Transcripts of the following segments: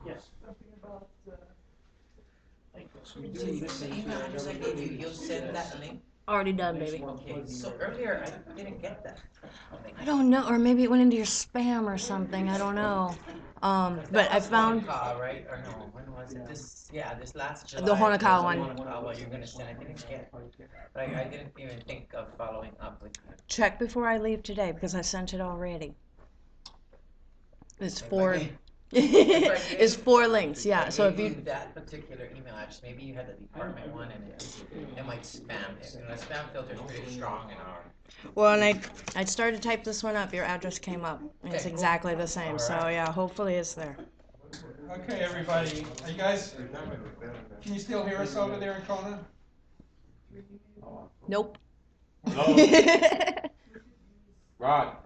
Yes. So the email address I gave you, you'll send that link? Already done, baby. Okay, so earlier I didn't get that. I don't know, or maybe it went into your spam or something. I don't know. But I found Honokaa, right? Or no, when was it? This last July. the Honokaa was one. Honokaa, you're gonna send. I didn't get. But I didn't even think of following up with you. Check before I leave today because I sent it already. It's If I four. gave- It's 4 links, yeah. So if gave you that particular email address, maybe you had the department one, and it might spam it. And the spam filter is pretty strong in our. well, and I started to type this one up. Your address came up. It's Okay, cool. exactly the same. So Alright. yeah, hopefully it's there. Okay, everybody, are you guys, can you still hear us over there in Kona? Nope. Rod.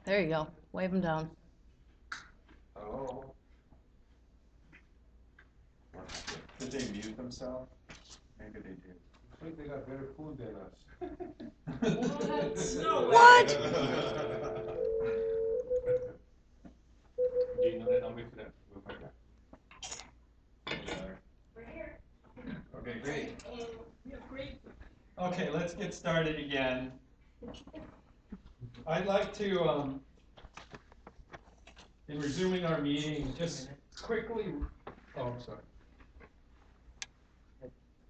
There you go. Wave them down. Hello. Did they mute themselves? Maybe they did. I think they got better food than us. What? Do you know that number for that? We'll find that. We're here. Okay, great. Okay, let's get started again. I'd like to, in resuming our meeting, just quickly, I'm sorry.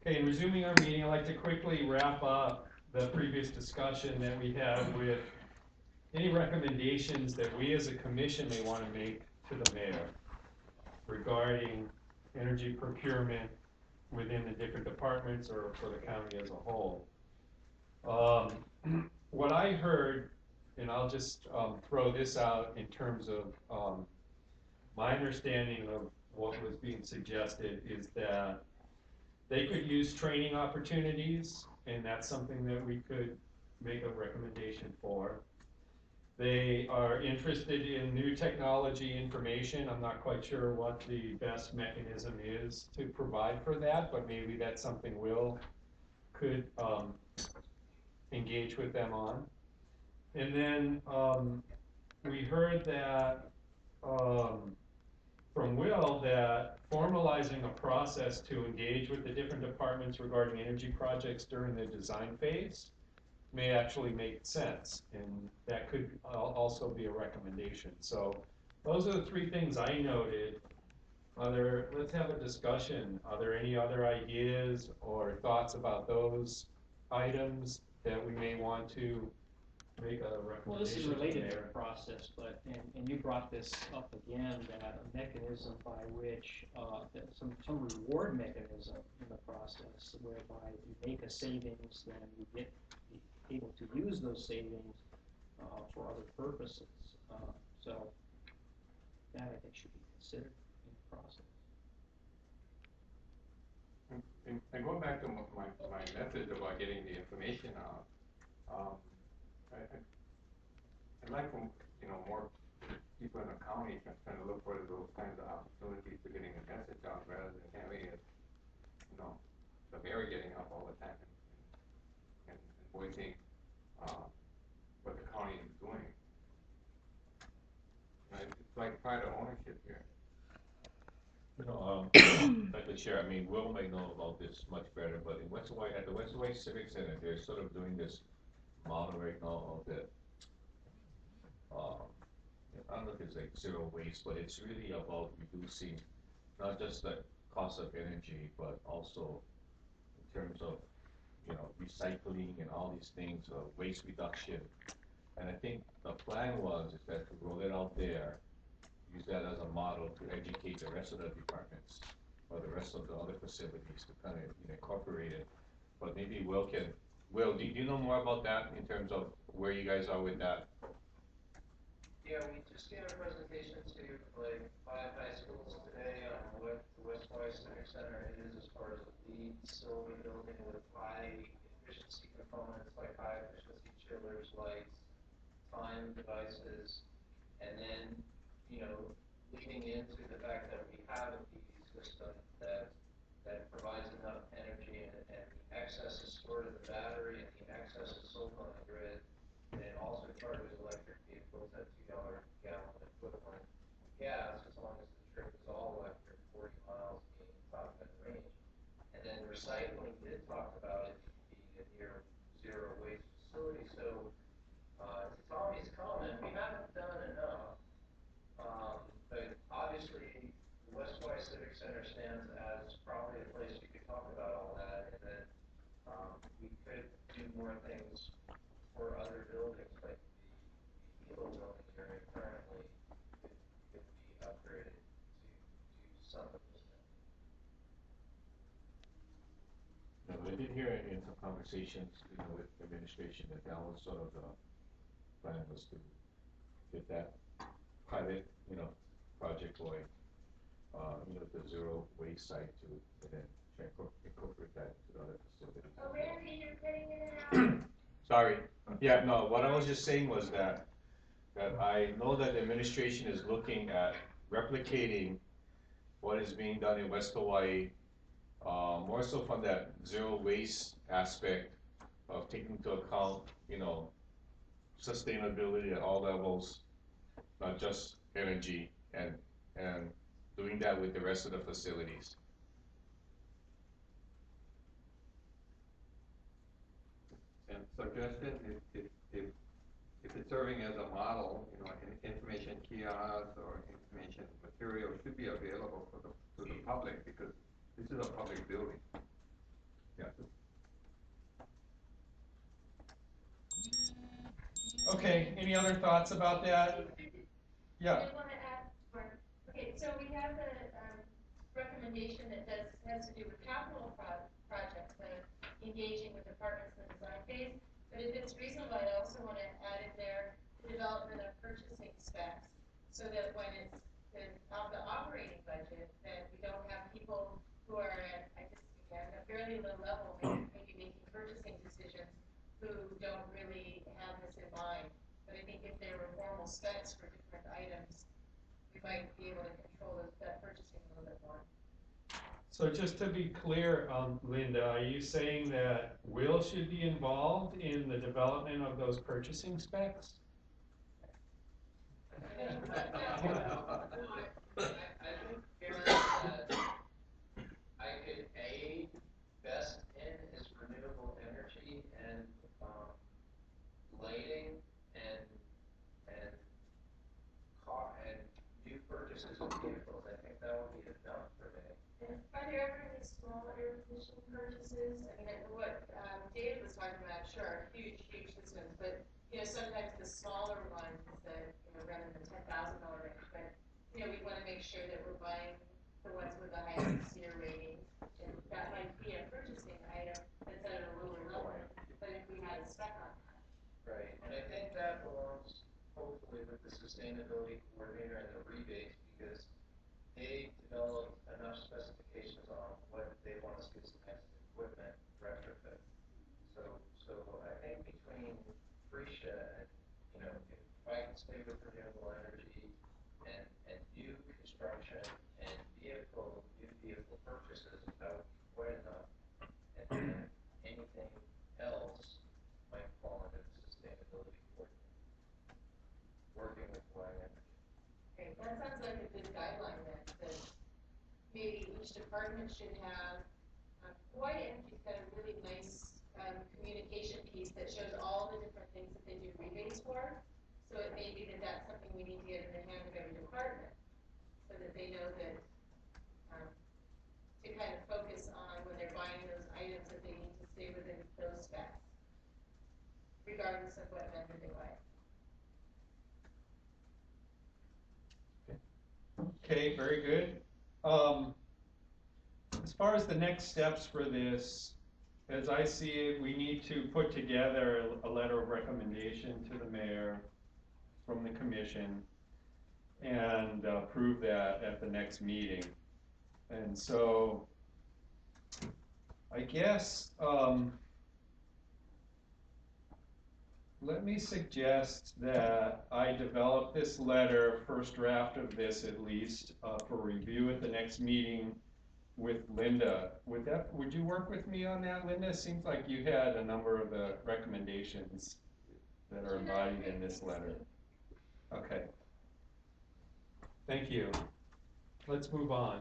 Okay, in resuming our meeting, I'd like to quickly wrap up the previous discussion that we had with any recommendations that we as a commission may want to make to the mayor regarding energy procurement within the different departments or for the county as a whole. What I heard, and I'll just throw this out in terms of my understanding of what was being suggested is that they could use training opportunities, and that's something that we could make a recommendation for. They are interested in new technology information. I'm not quite sure what the best mechanism is to provide for that, but maybe that's something Will could engage with them on. And then we heard that from Will that formalizing a process to engage with the different departments regarding energy projects during the design phase may actually make sense, and that could also be a recommendation. So those are the 3 things I noted. Let's have a discussion. Are there any other ideas or thoughts about those items that we may want to make a recommendation? Well, this is related to the process, but, and you brought this up again, that a mechanism by which, some reward mechanism in the process, whereby if you make a savings, then you get able to use those savings for other purposes. So that I think should be considered in the process. And going back to my message about getting the information out, I'd like for, more people in the county trying to look for those kinds of opportunities for getting a message out rather than having it, the mayor getting up all the time and voicing what the county is doing. It's like pride of ownership here. Like the chair, I mean, Will may know about this much better, but in Western White, at the Western White Civic Center, they're sort of doing this model right now of the, I don't know if it's like zero waste, but it's really about reducing not just the cost of energy, but also in terms of, recycling and all these things, waste reduction. And I think the plan was is that to roll it out there, use that as a model to educate the rest of the departments or the rest of the other facilities to kind of incorporate it. But maybe Will, do you know more about that in terms of where you guys are with that? Yeah, we just gave a presentation to like 5 high schools today on what the West Hawaii Civic Center is as far as a LEED silver building with high efficiency components like high efficiency chillers, lights, time devices, and then, leading into the fact that we have a PV system that provides enough energy and the excess is stored in the battery and the excess is sold on the grid, and it also charges electric vehicles at $2 a gallon equivalent. gas as long as the trip is all electric, 40 miles being top end range. And then recycling did talk about it being a near zero waste facility. So to Tommy's comment, we haven't done enough. But obviously, the West Hawaii Civic Center stands as probably a place you could talk about all that, and then we could do more things for other buildings, like the Hilo building area currently could be upgraded to some of those things. No, I did hear in some conversations, with administration that was sort of the plan was to get that pilot, project going, the zero waste site to, and then try and incorporate that into the other facilities. Oh, Randy, you're cutting in and out. Sorry, yeah, no, what I was just saying was that I know that the administration is looking at replicating what is being done in West Hawaii, more so from that zero waste aspect of taking into account, sustainability at all levels, not just energy, and doing that with the rest of the facilities. And suggestion, if it's serving as a model, information kiosks or information material should be available to the public, because this is a public building. Yeah. Okay, any other thoughts about that? Yeah. I want to add, Mark. Okay, so we have the recommendation that has to do with capital projects, engaging with departments in the design phase. But if it's reasonable, I also want to add in there the development of purchasing specs, so that when it's of the operating budget, that we don't have people who are at, again, a fairly low level, maybe making purchasing decisions, who don't really have this in mind. But I think if there were formal specs for different items, we might be able to control that purchasing a little bit more. So just to be clear, Linda, are you saying that Will should be involved in the development of those purchasing specs? I think, Aaron, that I could aid best in is renewable energy and lighting and car and new purchases of vehicles. I think that would be enough for me. And are there ever any small air conditioning purchases? I mean, what David was talking about, sure, are huge systems, but sometimes the smaller ones that run in the $10,000 range. But we want to make sure that we're buying the ones with the highest SEER rating, and that might be a purchasing item that's at a lower level. But if we had a spec on that, Right, and I think that belongs hopefully with the sustainability coordinator and the rebates, because they developed enough specifications on what they want us to do as equipment retrofit. So I think between Freesia and, if I can stay with renewable energy and new construction and new vehicle purchases, that would be quite enough. And then anything else might fall into the sustainability coordinator, working with Hawaii Energy. okay, that sounds like a good guideline then. That maybe each department should have. Hawaii Energy's got a really nice communication piece that shows all the different things that they do rebates for. So it may be that that's something we need to get in the hand of every department, so that they know that to kind of focus on when they're buying those items that they need to stay within those specs, regardless of what vendor they buy. Okay, very good. As far as the next steps for this, as I see it, we need to put together a letter of recommendation to the mayor from the commission and approve that at the next meeting. And so, I guess, let me suggest that I develop this letter, first draft of this at least, for review at the next meeting with Linda. Would you work with me on that, Linda? Seems like you had a number of the recommendations that are embodied in this letter. Okay. Thank you. Let's move on.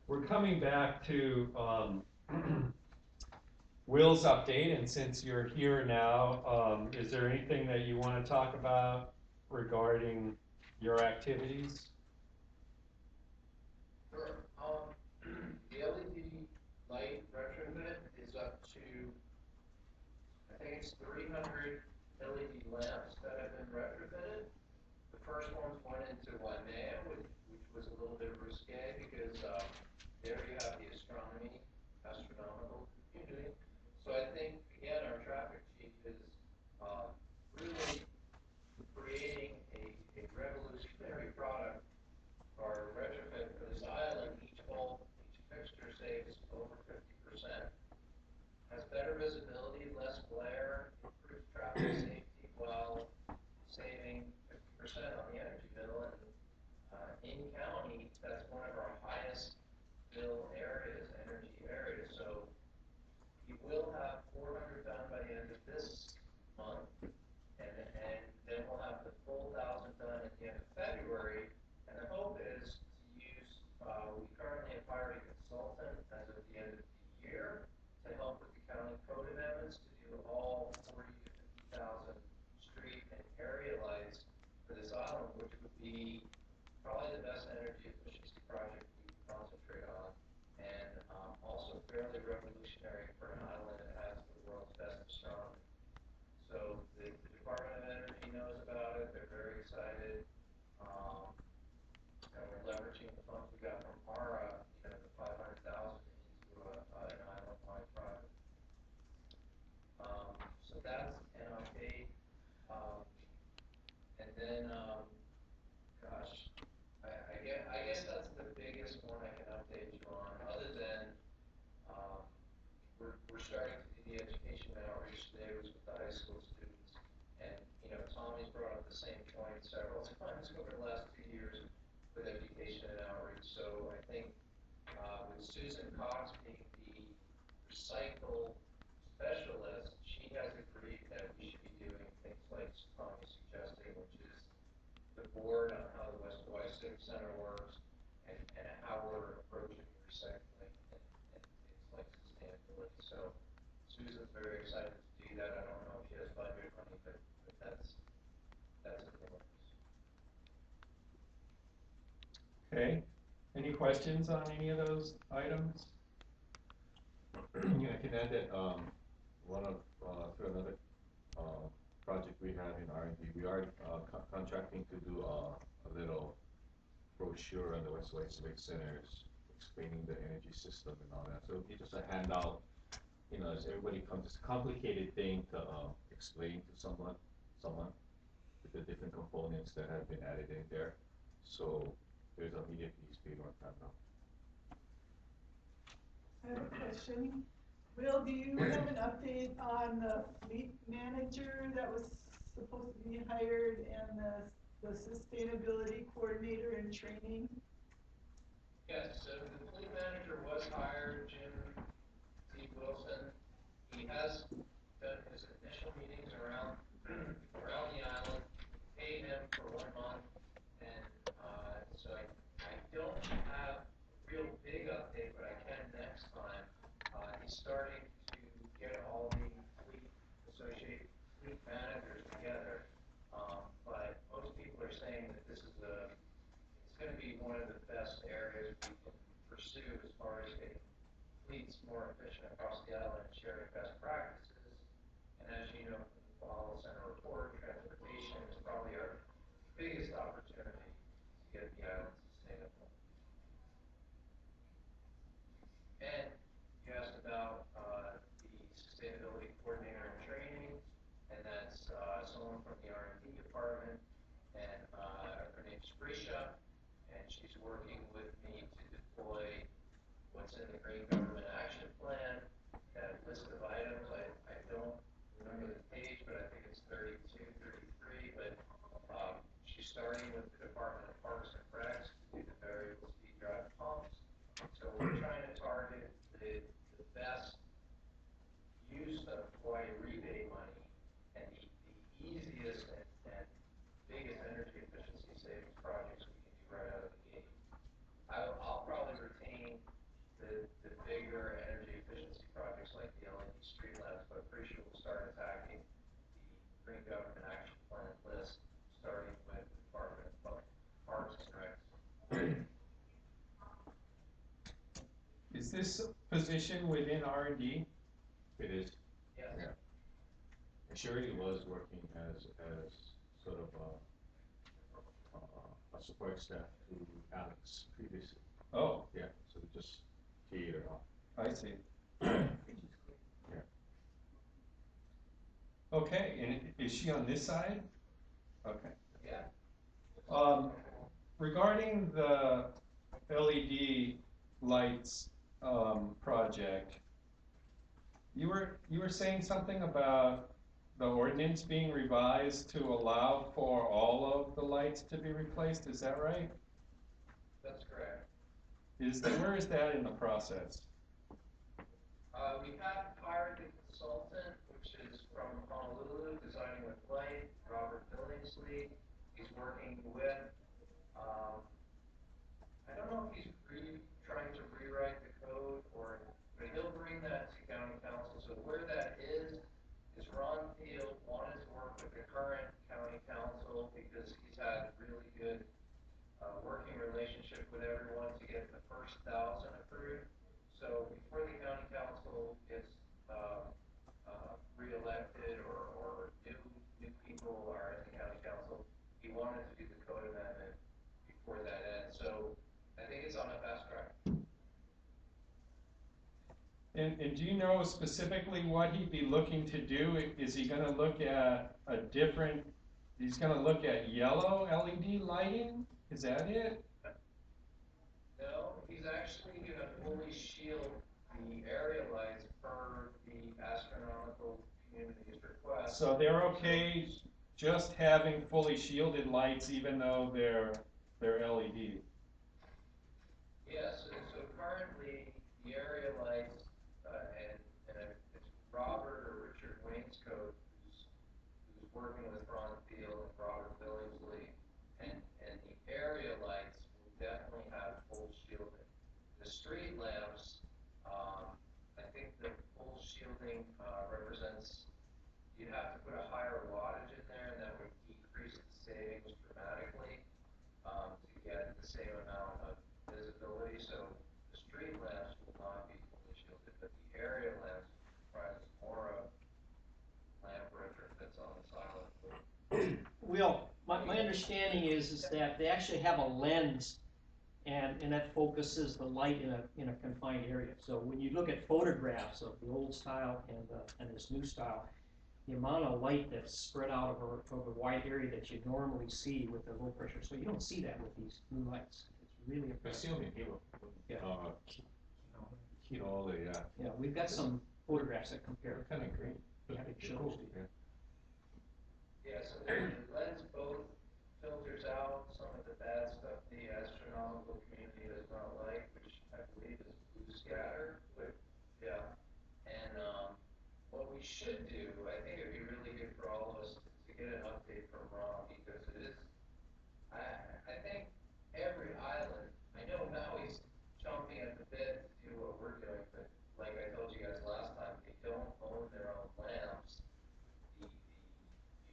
We're coming back to Will's update, and since you're here now, is there anything that you want to talk about regarding your activities? Sure. The LED light retrofit is up to, I think it's 300 LED lamps that have been retrofitted. The first ones went into Waimea, which was a little bit risque because there you have the astronomical community. So I think, again, our traffic chief is really creating a revolutionary product or retrofit for this island. Each bulb, each fixture saves over 50%. Has better visibility, less glare, improves traffic safety while saving 50% on the energy bill. And in county, that's one of our highest bill areas, energy areas. So we will have 400 done by the end of this month, and then we'll have the full 1,000 done at the end of February. And the hope is to use, we currently have hired a consultant as of the end of the year to help with the county code amendments to do all 40 to 50,000 street and area lights for this island, which would be probably the best energy efficiency project we can concentrate on, and also fairly revolutionary for an island that has the world's best astronomy. So the Department of Energy knows about it, they're very excited, and we're leveraging the funds we got from ARA, the 500,000 into an island-wide project. So that's an update. And then, gosh, I guess that's the biggest one I can update you on, other than we're starting to do the education outreach today with the high school students. And, Tommy's brought up the same point several times over the last 2 years with education and outreach. So I think with Susan Cox being the recycle specialist, she has agreed that we should be doing things like Tommy suggesting, which is the board on how the West Hawaii Civic Center works and how we're approaching recycling and things like sustainability. So Susan's very excited to do that. I don't know if she has budget money, but that's in the works. Okay. Any questions on any of those items? Yeah, I can add that, one of, through another, project we have in R&D, we are, contracting to do a little brochure on the West Hawaii Civic Centers explaining the energy system and all that. So it'll be just a handout, as everybody comes, it's a complicated thing to, explain to someone, with the different components that have been added in there. So there's a media piece being worked on now. I have a question. Will, do you have an update on the fleet manager that was supposed to be hired and the sustainability coordinator in training? Yes, so the fleet manager was hired, Jim T. Wilson. He has done his initial meetings around the island, paid him for 1 month, and so I don't have a real big update, but I can next time. He's starting to get all the associated fleet managers together, but most people are saying that it's going to be one of the best areas we can pursue as far as getting fleets more efficient across the island and sharing best practices. And as you know from the Follow Center report, transportation is probably our biggest opportunity to get the island sustainable. And you asked about the sustainability coordinator in training, and that's someone from the R&D department, and her name's Prisha, and she's working with me to deploy what's in the Green Government Action Plan, that list of items. I don't remember the page, but I think it's 32, 33, but she's starting with the Department of Parks and Recs to do the variable speed drive pumps. So we're trying to target the best use of Hawaii rebate money and the easiest and biggest energy efficiency this position within R&D? It is, Yes. Yeah. and she already was working as sort of a support staff to Alex previously. Oh, Yeah, so we just teed her off. I see. Okay, and is she on this side? Okay. Yeah. Regarding the LED lights, project, you were saying something about the ordinance being revised to allow for all of the lights to be replaced, is that right? That's correct. Where is that in the process? We have hired a consultant, which is from Honolulu, Designing with Light, Robert Billingsley. He's working with, I don't know if he's trying to rewrite the code but he'll bring that to county council. So where that is Ron Field wanted to work with the current county council because he's had really good, working relationship with everyone to get the first 1,000 approved. So before the county council gets re-elected or new people are in the county council, he wanted to do the code amendment before that ends. So I think it's on a fast track. And do you know specifically what he'd be looking to do? Is he gonna look at he's gonna look at yellow LED lighting? Is that it? No, he's actually gonna fully shield the area lights per the astronomical community's request. So they're okay just having fully shielded lights even though they're LED? Yes, so currently the area lights, and it's Robert or Richard Wainscoat who's working with Ron Field and Robert Billingsley, and the area lights will definitely have full shielding. The street lamps, I think the full shielding represents you'd have to put a higher wattage in there, and that would decrease the savings dramatically to get the same amount of visibility. So the street lamps will not be fully shielded, but the area lamps comprise more of lamp retrofits on the side of the building. Will, my understanding is that they actually have a lens and that focuses the light in a confined area. So when you look at photographs of the old style and this new style, the amount of light that's spread out over a wide area that you normally see with the low pressure. So you don't see that with these new lights. It's really impressive. Assuming he will, Yeah. Kino, Yeah, we've got some photographs that compare. kind of green. Yeah, it shows. Cool, yeah. Yeah, so the lens both filters out some of the bad stuff the astronomical community does not like, which I believe is blue scatter, but yeah. And what we should do, I think it'd be really good for all of us to get an update from Ron, because it is, I think every island, I know Maui's chomping at the bit to do what we're doing, but like I told you guys last time, they don't own their own lamps. The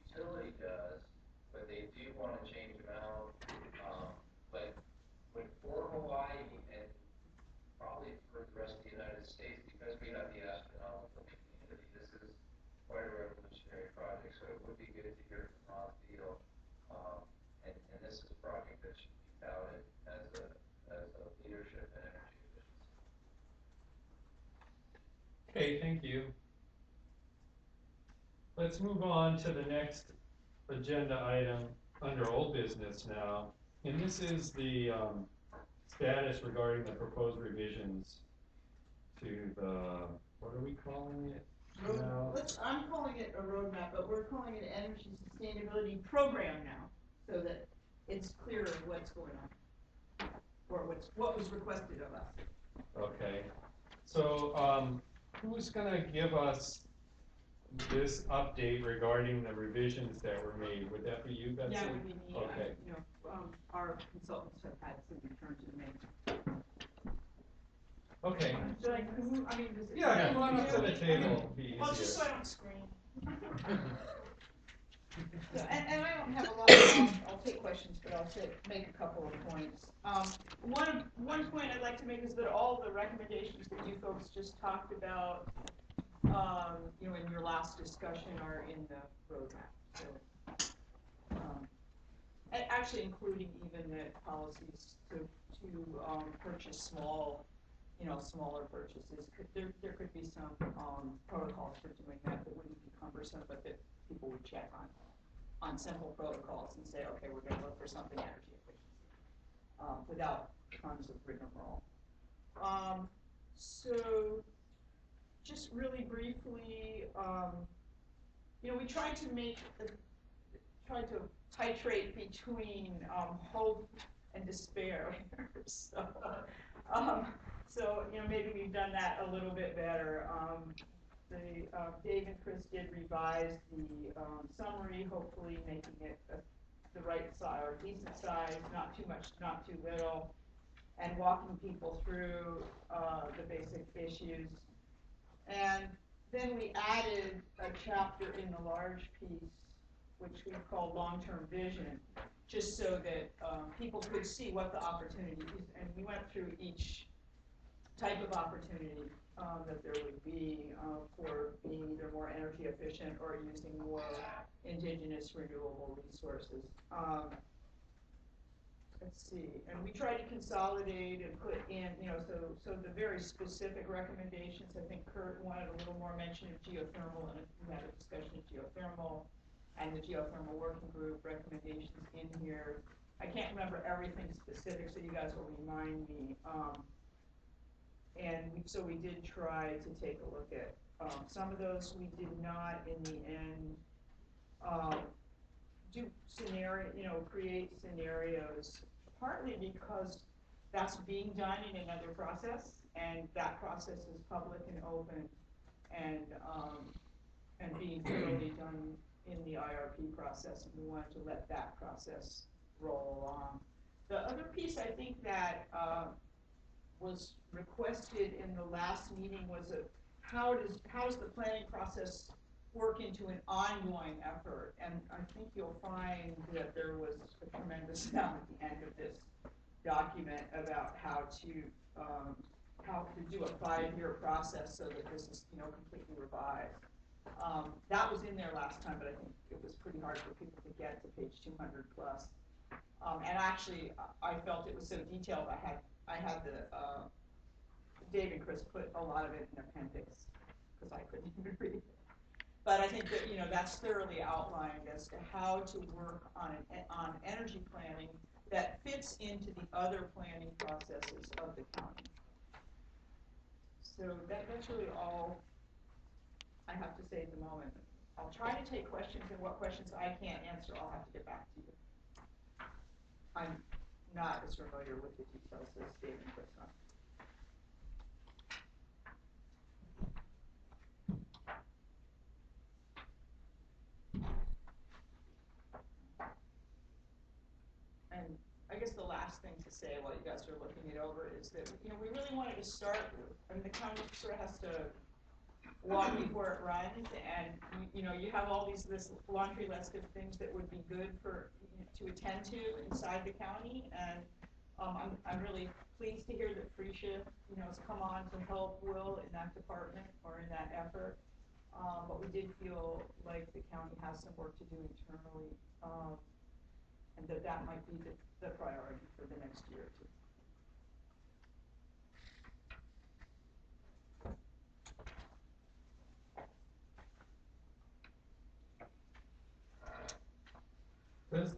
utility does, but they do want to change them out. But for Hawaii and probably for the rest of the United States, because we have the astronomical community, this is quite a revolutionary project. So it would be good to hear from Ron Field. And this is a project that should be touted as a leadership in energy efficiency. Okay, thank you. Let's move on to the next agenda item under old business now. And this is the status regarding the proposed revisions to the, what are we calling it now? I'm calling it a roadmap, but we're calling it an energy sustainability program now, so that it's clear what's going on, or what was requested of us. Okay, so who's gonna give us this update regarding the revisions that were made? Would that be you, Betsy? Yeah, it would be me. Okay. Our consultants have had some return to make. Okay. Should I move, I mean, does it? Yeah, come on up to the table, be Well, just so easier. I don't scream. So, and I don't have a lot, I'll take questions questions, but I'll make a couple of points. One point I'd like to make is that all the recommendations that you folks just talked about, in your last discussion are in the roadmap. So, actually including even the policies to purchase smaller purchases. There could be some protocols for doing that wouldn't be cumbersome, but that people would check on simple protocols and say, okay, we're going to look for something energy efficient, without tons of rigmarole. So, just really briefly, we tried to titrate between hope and despair. So, maybe we've done that a little bit better. Dave and Chris did revise the summary, hopefully making it the right size or decent size, not too much, not too little, and walking people through the basic issues. And then we added a chapter in the large piece, which we call long-term vision, just so that people could see what the opportunity is. And we went through each type of opportunity that there would be for being either more energy efficient or using more indigenous renewable resources. Let's see, and we tried to consolidate and put in, so the very specific recommendations. I think Kurt wanted a little more mention of geothermal, and we had a discussion of geothermal and the geothermal working group recommendations in here. I can't remember everything specific, so you guys will remind me. So we did try to take a look at some of those. We did not, in the end, create scenarios, partly because that's being done in another process, and that process is public and open, and being thoroughly done in the IRP process, and we wanted to let that process roll along. The other piece I think that was requested in the last meeting was how does the planning process work into an ongoing effort? And I think you'll find that there was a tremendous amount at the end of this document about how to do a 5-year process so that this is completely revised. That was in there last time, but I think it was pretty hard for people to get to page 200 plus. And actually, I felt it was so detailed. I had the Dave and Chris put a lot of it in appendix because I couldn't even read it. But I think that that's thoroughly outlined as to how to work on energy planning that fits into the other planning processes of the county. So that's really all I have to say at the moment. I'll try to take questions, and what questions I can't answer, I'll have to get back to you. I'm not as familiar with the details as Dave and Chris are. And I guess the last thing to say while you guys are looking it over is that we really wanted to start. I mean, the county sort of has to walk before it runs, and you have all this laundry list of things that would be good for to attend to inside the county, and I'm really pleased to hear that Freesia has come on to help Will in that department or in that effort. But we did feel like the county has some work to do internally, and that might be the priority for the next year or two. Does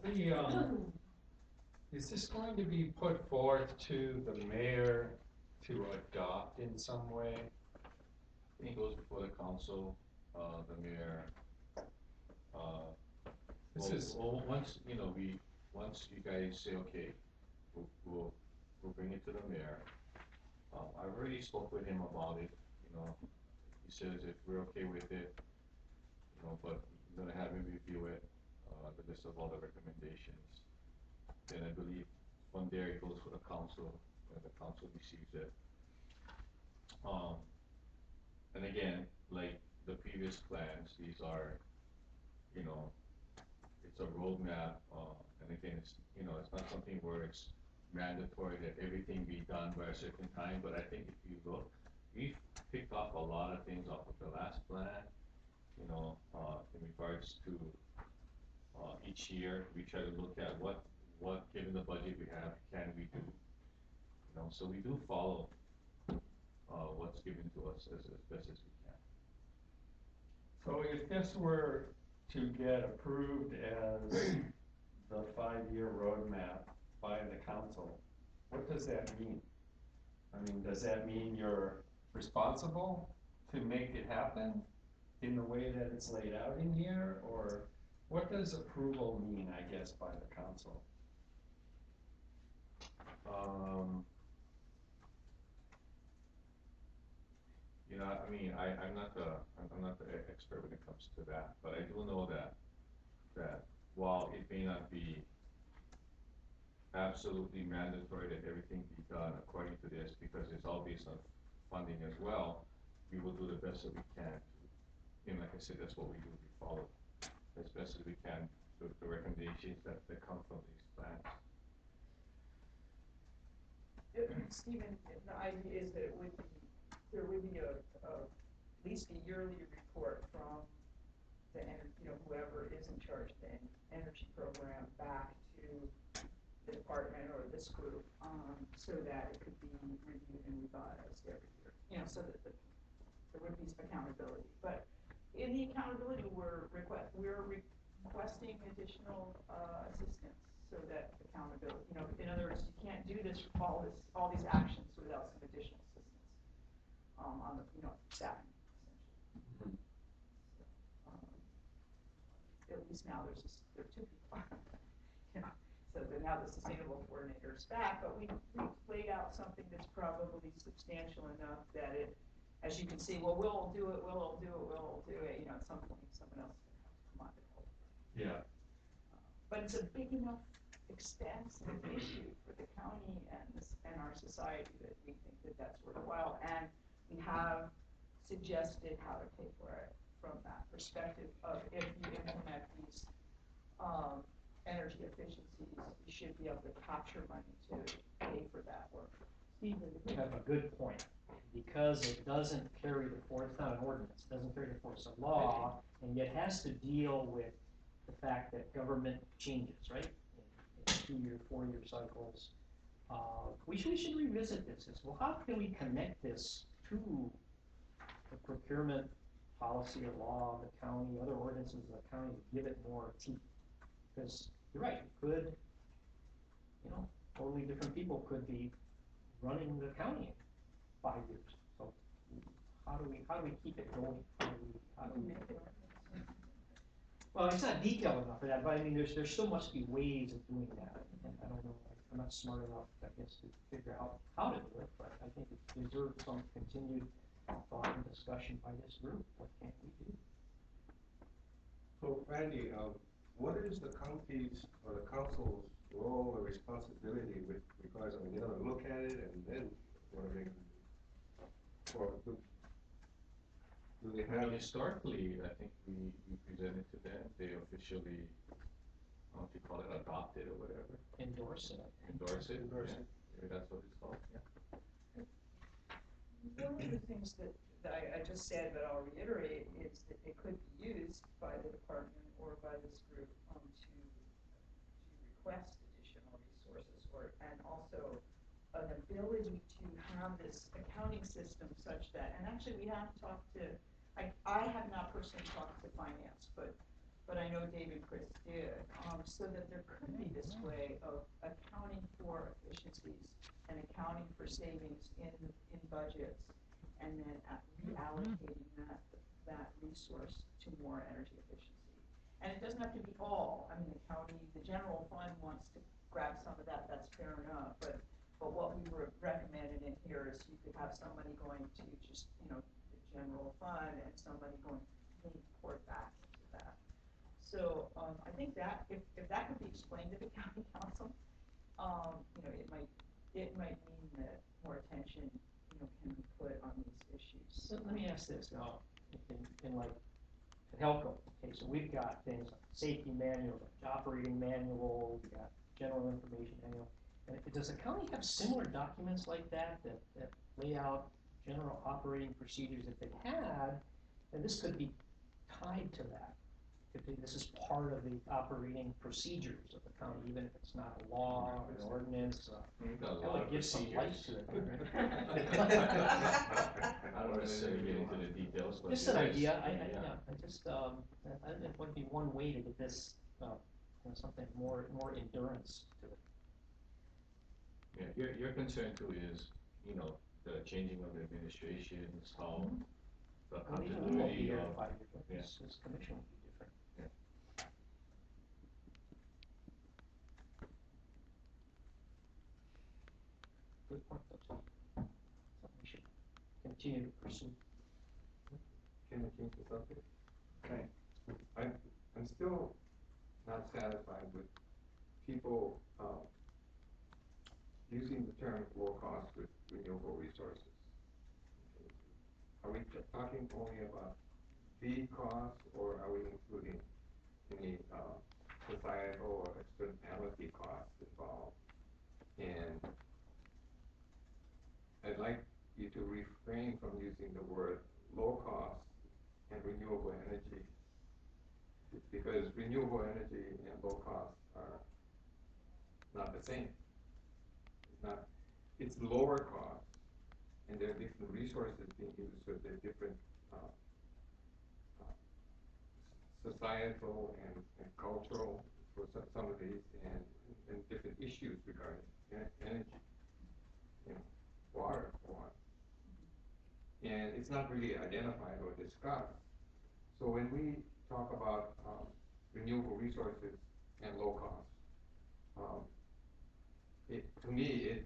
is this going to be put forth to the mayor to adopt in some way? I think it goes before the council, the mayor. Once you guys say okay, we'll bring it to the mayor. I've already spoke with him about it. He says if we're okay with it, but we're gonna have him review it, the list of all the recommendations. Then I believe from there it goes for the council, and the council receives it. And again, like the previous plans, these are, it's a roadmap, and again, it's, you know, it's not something where it's mandatory that everything be done by a certain time, but I think if you look, we've picked up a lot of things off of the last plan, you know, in regards to, each year, we try to look at what, given the budget we have, can we do? You know, so we do follow, what's given to us as best as we can. So if this were to get approved as the 5-year roadmap by the council, what does that mean? I mean, does that mean you're responsible to make it happen in the way that it's laid out in here, or what does approval mean, I guess, by the council? You know, I mean, I'm not the expert when it comes to that, but I do know that while it may not be absolutely mandatory that everything be done according to this, because it's all based on funding as well, we will do the best that we can. And like I said, that's what we do, we follow as best as we can the recommendations that come from these plans. Stephen, the idea is that there would be at least a yearly report from whoever is in charge of the energy program back to the department or this group, so that it could be reviewed and revised every year, so that there would be accountability. But in the accountability, we're requesting additional assistance so that accountability, in other words, you can't do all these actions without some additional assistance on the staffing, essentially. At least now there are 2 people. So now the sustainable coordinator is back, but we've laid out something that's probably substantial enough that it, as you can see, well, we'll do it, at some point someone else is going to have to come on and help. Yeah. But it's a big enough extensive issue for the county and our society that we think that that's worthwhile, and we have suggested how to pay for it from that perspective of if you implement these energy efficiencies, you should be able to capture money to pay for that work. Steve, you have a good point, because it doesn't carry the force, it's not an ordinance, it doesn't carry the force of law, and yet has to deal with the fact that government changes, right? In 2-year, 4-year cycles. We should revisit this as well. How can we connect this to the procurement policy or law of the county, other ordinances of the county, to give it more teeth? Because you're right, it could, totally different people could be running the county in 5 years. So how do we keep it going? How do we make it? Well, it's not detailed enough for that, but I mean, there still must be ways of doing that, and I don't know, I'm not smart enough, I guess, to figure out how to do it, but I think it deserves some continued thought and discussion by this group. What can we do? So Randy, what is the county's or the council's role or responsibility with regards, they're gonna look at it and then what are they gonna do? Or do they I have? mean, historically, I think we presented to them, they officially, I don't know if you call it adopted or whatever. Endorse it. Endorse it, Endorse yeah. it. Maybe that's what it's called, yeah. One of the things that I just said, but I'll reiterate, is that it could be used by the department or by this group to request additional resources, and also an ability to have this accounting system such that, and actually we have talked to, I have not personally talked to finance, but I know Dave and Chris did, so that there could be this way of accounting for efficiencies and accounting for savings in budgets, and then reallocating that resource to more energy efficiency. And it doesn't have to be all. I mean, the general fund wants to grab some of that, that's fair enough, but what we were recommended in here is you could have somebody going to just, the general fund and somebody going to pour back into that. So I think that if that could be explained to the county council, it might mean that more attention, can be put on these issues. So let me ask this now, in like, to help them, Okay, so we've got things like safety manual, operating manual, we've got general information manual. And does the county have similar documents like that lay out general operating procedures? If they had, then this could be tied to that. This is part of the operating procedures of the county, even if it's not a law or an ordinance. That would give some life to it. I don't necessarily get into the details, but. Just an it is, idea, yeah. it would be one way to get this, something more endurance to it. Yeah, your concern too is, the changing of the administrations, how the Well, even we won't be continuity here in of, 5 years, but yeah. this commission will be different. Yeah. Good point, though. Something we should continue to pursue. Can I change the subject? Okay. I'm still not satisfied with people, using the term low cost with renewable resources. Are we talking only about feed costs, or are we including any, societal or externality costs involved? And I'd like you to refrain from using the word low cost and renewable energy, because renewable energy and low cost are not the same. It's lower cost, and there are different resources being used, so there are different societal and cultural for some of these, and different issues regarding energy, water, for one. And it's not really identified or discussed. So when we talk about renewable resources and low cost, to me,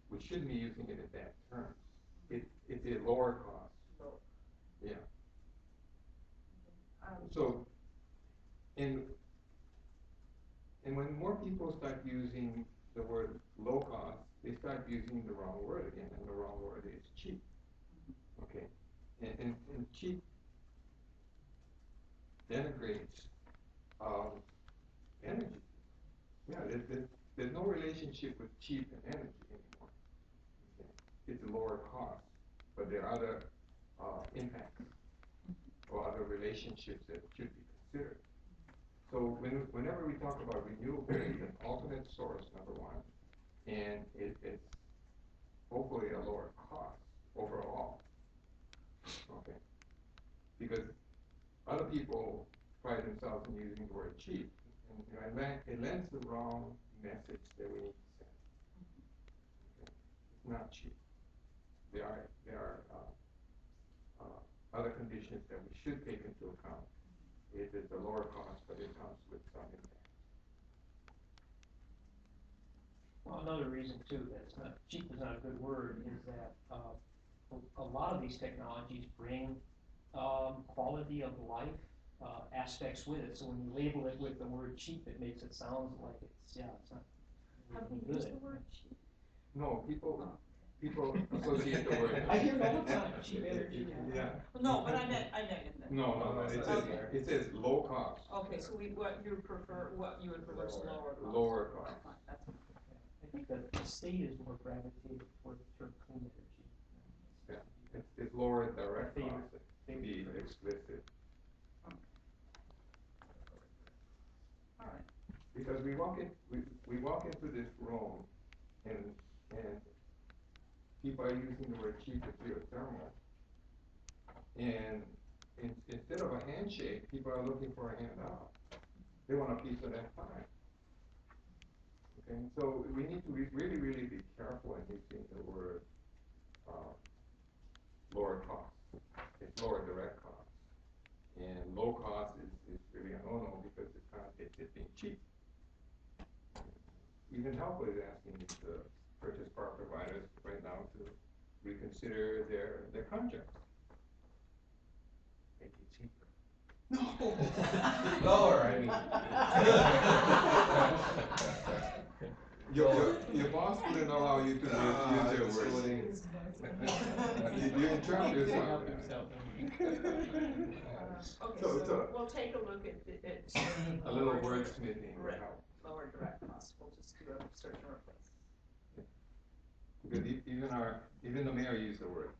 we shouldn't be using it in that terms. It's a lower cost. Yeah. So, and when more people start using the word low cost, they start using the wrong word again, and the wrong word is cheap. Okay, and cheap denigrates energy. Yeah, there's no relationship with cheap and energy anymore. Okay. It's a lower cost, but there are other impacts or other relationships that should be considered. So whenever we talk about renewable, it's an alternate source, number one, and it's hopefully a lower cost overall. Okay, because other people pride themselves in using the word cheap, and it lends the wrong message that we need to send. Okay. It's not cheap. There are other conditions that we should take into account. It is a lower cost, but it comes with some impact. Well, another reason too that it's not cheap is not a good word is that a lot of these technologies bring quality of life aspects with it. So when you label it with the word cheap, it makes it sound like it's not Have we good. used the word cheap? No, people associate the word. I hear it all the time. Cheap energy. Yeah. No, but I meant in the. No, it says low cost. Okay, so what you would prefer is lower cost. Lower cost. Fine, that's fine. I think that the state is more gravitated toward the term clean energy. Yeah, it's lower direct Favorite- cost, to be explicit. All right. Because we walk into this room, and people are using the word cheap and geothermal, and instead of a handshake, people are looking for a handout. They want a piece of that pie. Okay, so we need to really, really be careful in using the word lower cost. It's lower direct cost, and low cost is really a no-no because it's being cheap. Even Helpful is asking the purchase power providers right now to reconsider their contracts. Make it cheaper. No. Lower, I mean. Your boss wouldn't allow you to use your words. You interrupt yourself. Okay, So- so we'll take a look at it. A little wordsmithing would Right. help. Lower direct costs, we'll just do a search and replace. Because even the mayor used the word,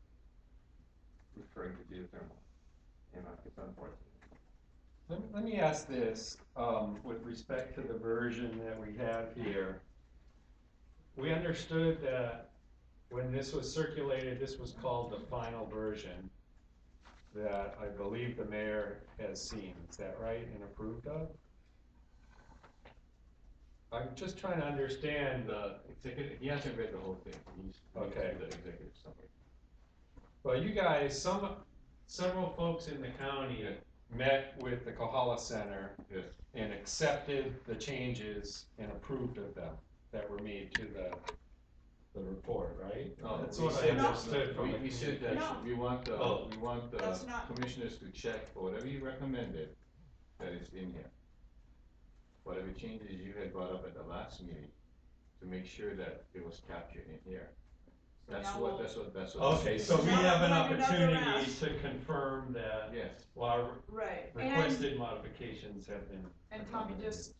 referring to geothermal. It's unfortunate. Let me ask this, with respect to the version that we have here. We understood that when this was circulated, this was called the final version that I believe the mayor has seen. Is that right, and approved of? I'm just trying to understand The executive, he hasn't read the whole thing, he's Okay. the executive summary. well, you guys, several folks in the county met with the Kohala Center Yes. and accepted the changes and approved of them that were made to the report, right? No, That's we what I said that- understood from the We said that No. we want Oh. the That's not- commissioners to check for whatever you recommended, that is in here. Whatever changes you had brought up at the last meeting, to make sure that it was captured in here. That's now what. Okay, so we Now have an we're going another opportunity round. to confirm that Yes, our Right, requested modifications have been. and Tommy accommodated. just,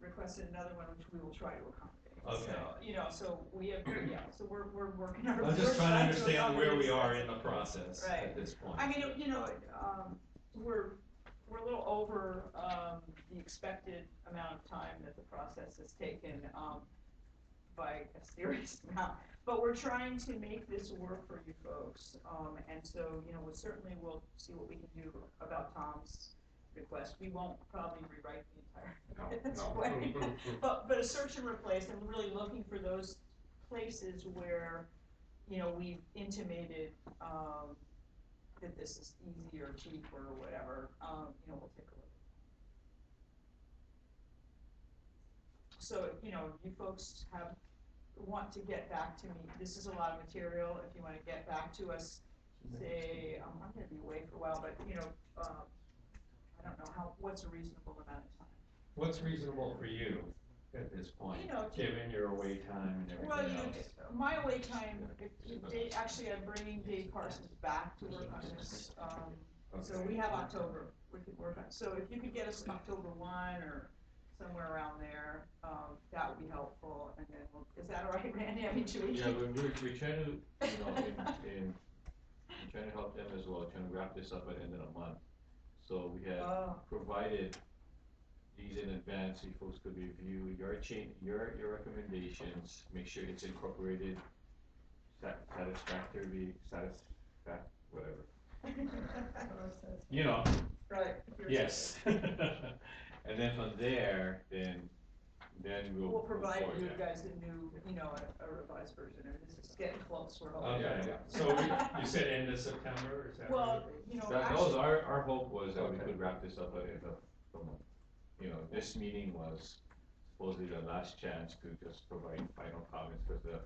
requested another one, which we will try to accommodate. Okay. So, so we have, so we're working our. I'm just trying to understand where we are accommodate in the process Right. at this point. I mean, we're a little over, the expected amount of time that the process has taken, by a serious amount. But we're trying to make this work for you folks, and so, we certainly will see what we can do about Tom's request. We won't probably rewrite the entire, this way. But a search and replace, and we're really looking for those places where, we've intimated, that this is easy or cheap or whatever, we'll take a look. So, you folks want to get back to me, this is a lot of material, if you wanna get back to us, say, I'm gonna be away for a while, but, I don't know what's a reasonable amount of time? What's reasonable for you at this point, given your away time and Well, everything else? my away time, actually, I'm bringing Dave Parsons back to work on this, so we have October, we could work on, so if you could get us October 1 or somewhere around there, that would be helpful, and then is that all right, Randy? I mean, should we? yeah, we're trying to, we're trying to help them as well, trying to wrap this up at the end of the month. So we have provided these in advance, so you folks could review your recommendations, make sure it's incorporated satisfactorily, whatever. Right. Yes. And then from there, then we'll. We'll provide move forward, you yeah. guys a new, a revised version, and this is getting close, we're hoping. Okay, so you said end of September, is that right? Well, That was actually, our hope was that we Okay. could wrap this up at the end of the month. This meeting was supposedly the last chance to just provide final comments, because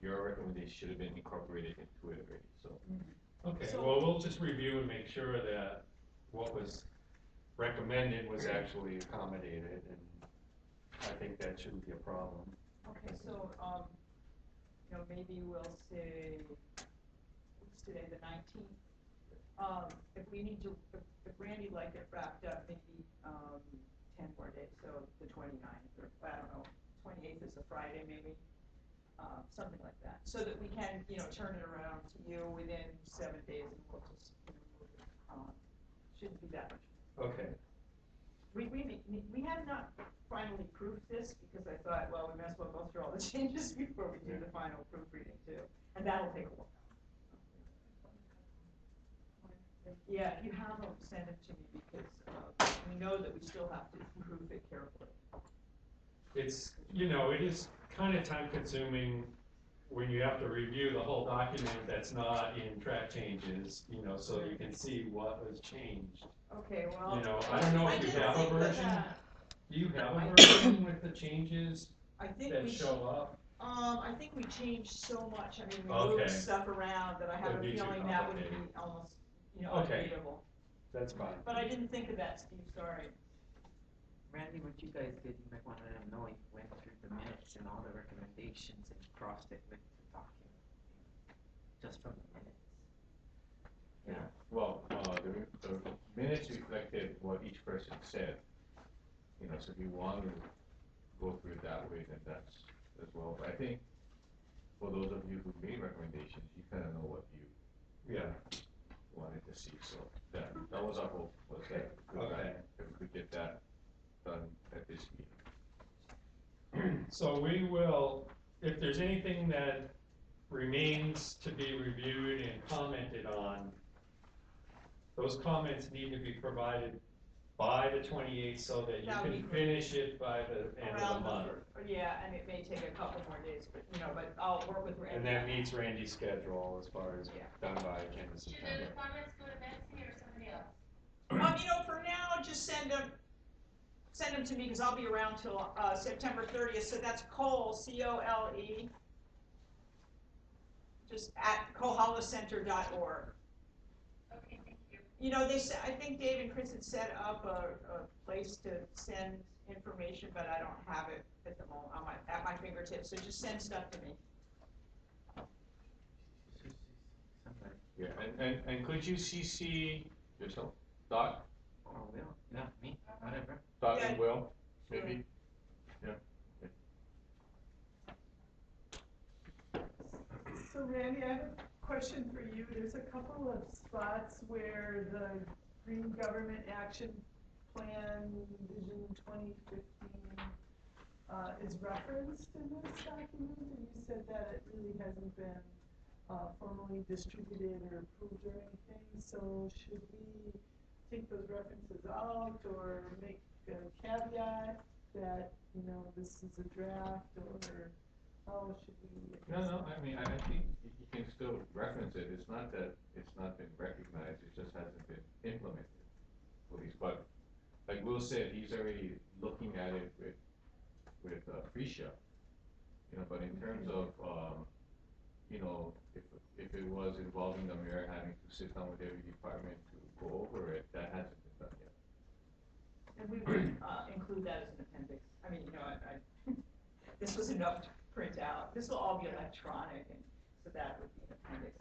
your recommendation should have been incorporated into it already, so. Okay, So- well, we'll just review and make sure that what was recommended was actually accommodated, and I think that shouldn't be a problem. okay, so, maybe we'll say, what's today, the 19th? If we need to, if Randy'd like it wrapped up, maybe, 10 more days, so the 29th, or, I don't know, 28th is a Friday, maybe, something like that, so that we can, turn it around to you within 7 days, and we'll just, move it on. Shouldn't be that much. Okay, We have not finally proofed this, because I thought, well, we might as well go through all the changes before we do the final proofreading too, and that'll take a while. Yeah, if you have them, send it to me, because, we know that we still have to proof it carefully. it's, it is kind of time consuming when you have to review the whole document that's not in track changes, so you can see what was changed. Okay, well. I don't know if you didn't have a think of version. that. Do you have a version with the changes I think that we show up? I think we changed so much, I mean, we Okay. moved stuff around that I have Would a be too feeling that would be complicated. almost, Okay. unreadable. That's fine. But I didn't think of that, Steve, sorry. Randy, what you guys did, you might wanna let them know, taken all the recommendations and crossed it with the document, just from the minutes. Yeah. Well, the minutes reflected what each person said. You know, so if you want to go through it that way, then that's as well. But I think for those of you who made recommendations, you kind of know what you Yeah. wanted to see. So that was our hope, was that Okay. if we could get that done at this meeting. So we will, if there's anything that remains to be reviewed and commented on, those comments need to be provided by the 28th so that you That would can be great. finish it by the end of the Around month. Yeah, and it may take a couple more days, but, but I'll work with Randy. And that meets Randy's schedule as far as Yeah. done by end of Should September. the comments go to Betsy or somebody else? For now, just send them to me, because I'll be around till, September 30th, so that's Cole, C-O-L-E, just at coholacenter.org. Okay, thank you. I think Dave and Chris had set up a place to send information, but I don't have it at the moment at my fingertips, so just send stuff to me. Somebody. Yeah, and could you CC yourself, Dot, Oh, Will, yeah, me, whatever. Dot Yeah. and Will, maybe? Yeah. So Randy, I have a question for you. There's a couple of spots where the Green Government Action Plan Vision 2015 is referenced in this document, and you said that it really hasn't been formally distributed or approved or anything. So should we take those references out or make a caveat that, this is a draft, or how should we? No, I mean, I think you can still reference it. It's not that it's not been recognized, it just hasn't been implemented fully. But like Will said, he's already looking at it with Freesia. But in terms of, if it was involving the mayor having to sit down with every department to go over it, that hasn't been done yet. And we would include that as an appendix. I mean, this was enough to print out. This will all be electronic, and so that would be an appendix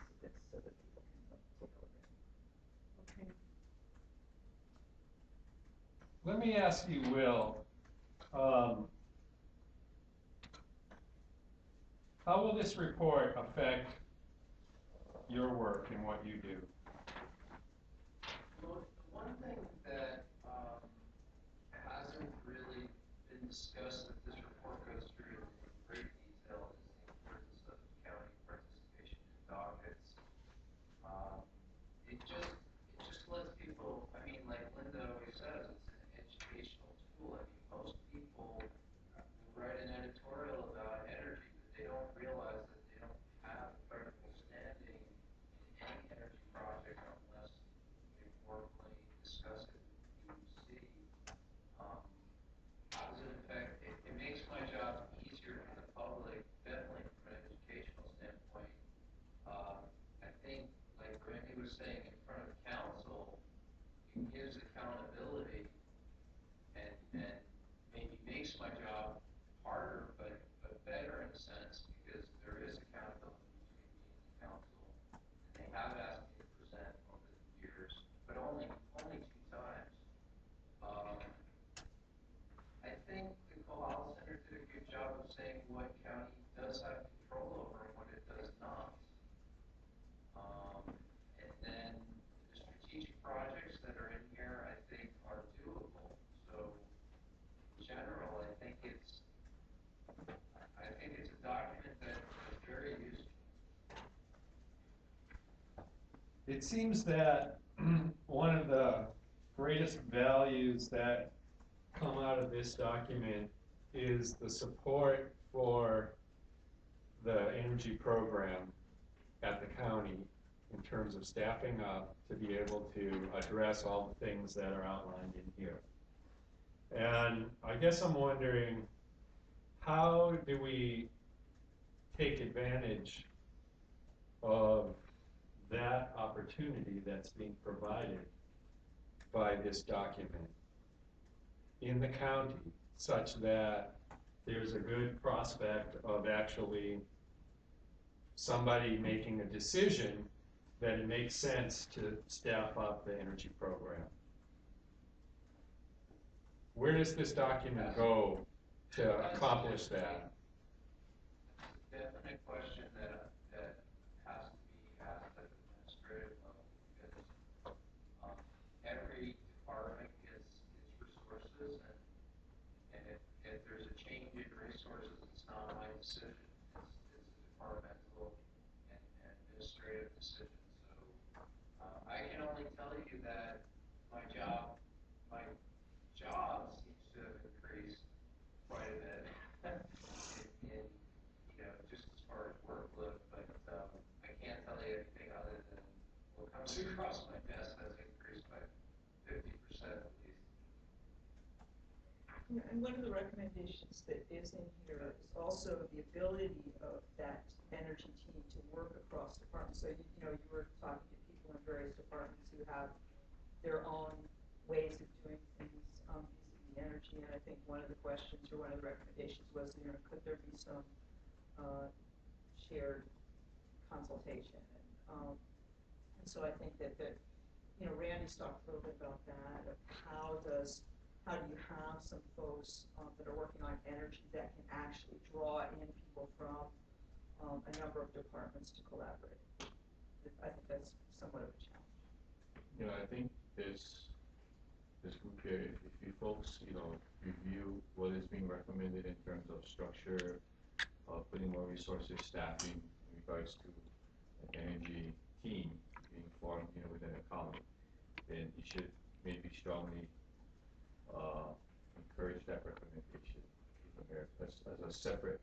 so that people can take a look at it. Okay. Let me ask you, Will, how will this report affect your work and what you do? Well, the one thing that hasn't really been discussed that this report goes through in great detail is the importance of county participation in dockets. It just lets people, I mean, like Linda always says, it's an educational tool. I mean, most people write an editorial about energy, but they don't realize that they don't have a credible standing in any energy project unless they formally discuss it with the PUC. How does it affect, it makes my job easier for the public, definitely from an educational standpoint. I think, like Randy was saying, in front of council, it gives accountability and maybe makes my job harder, but better in a sense, because there is accountability between me and the council. And they have asked me to present over the years, but only 2 times. I think the Kohala Center did a good job of saying what county does have control over and what it does not. And then the strategic projects that are in here, I think, are doable. So in general, I think it's a document that is very useful. It seems that one of the greatest values that come out of this document is the support for the energy program at the county in terms of staffing up to be able to address all the things that are outlined in here. And I guess I'm wondering, how do we take advantage of that opportunity that's being provided by this document in the county, such that there's a good prospect of actually somebody making a decision that it makes sense to staff up the energy program. Where does this document go to accomplish that? Definite question that has to be asked at the administrative level, because every department gets resources, and if there's a change in resources, it's not my decision, it's a departmental and administrative decision. So I can only tell you that my job seems to have increased quite a bit in just as far as workload, but I can't tell you anything other than what comes across my desk has increased by 50% at least. Yeah, and one of the recommendations that is in here is also the ability of that energy team to work across departments. So, you know, you were talking to people in various departments who have their own ways of doing things vis-a-vis energy, and I think one of the questions or one of the recommendations was, you know, could there be some shared consultation? And so I think that you know, Randy's talked a little bit about that, of how do you have some folks that are working on energy that can actually draw in people from a number of departments to collaborate. I think that's somewhat of a challenge. You know, I think this group here, if you folks, you know, review what is being recommended in terms of structure, putting more resources, staffing in regards to an energy team being formed, you know, within a colony, then you should maybe strongly encourage that recommendation here as a separate,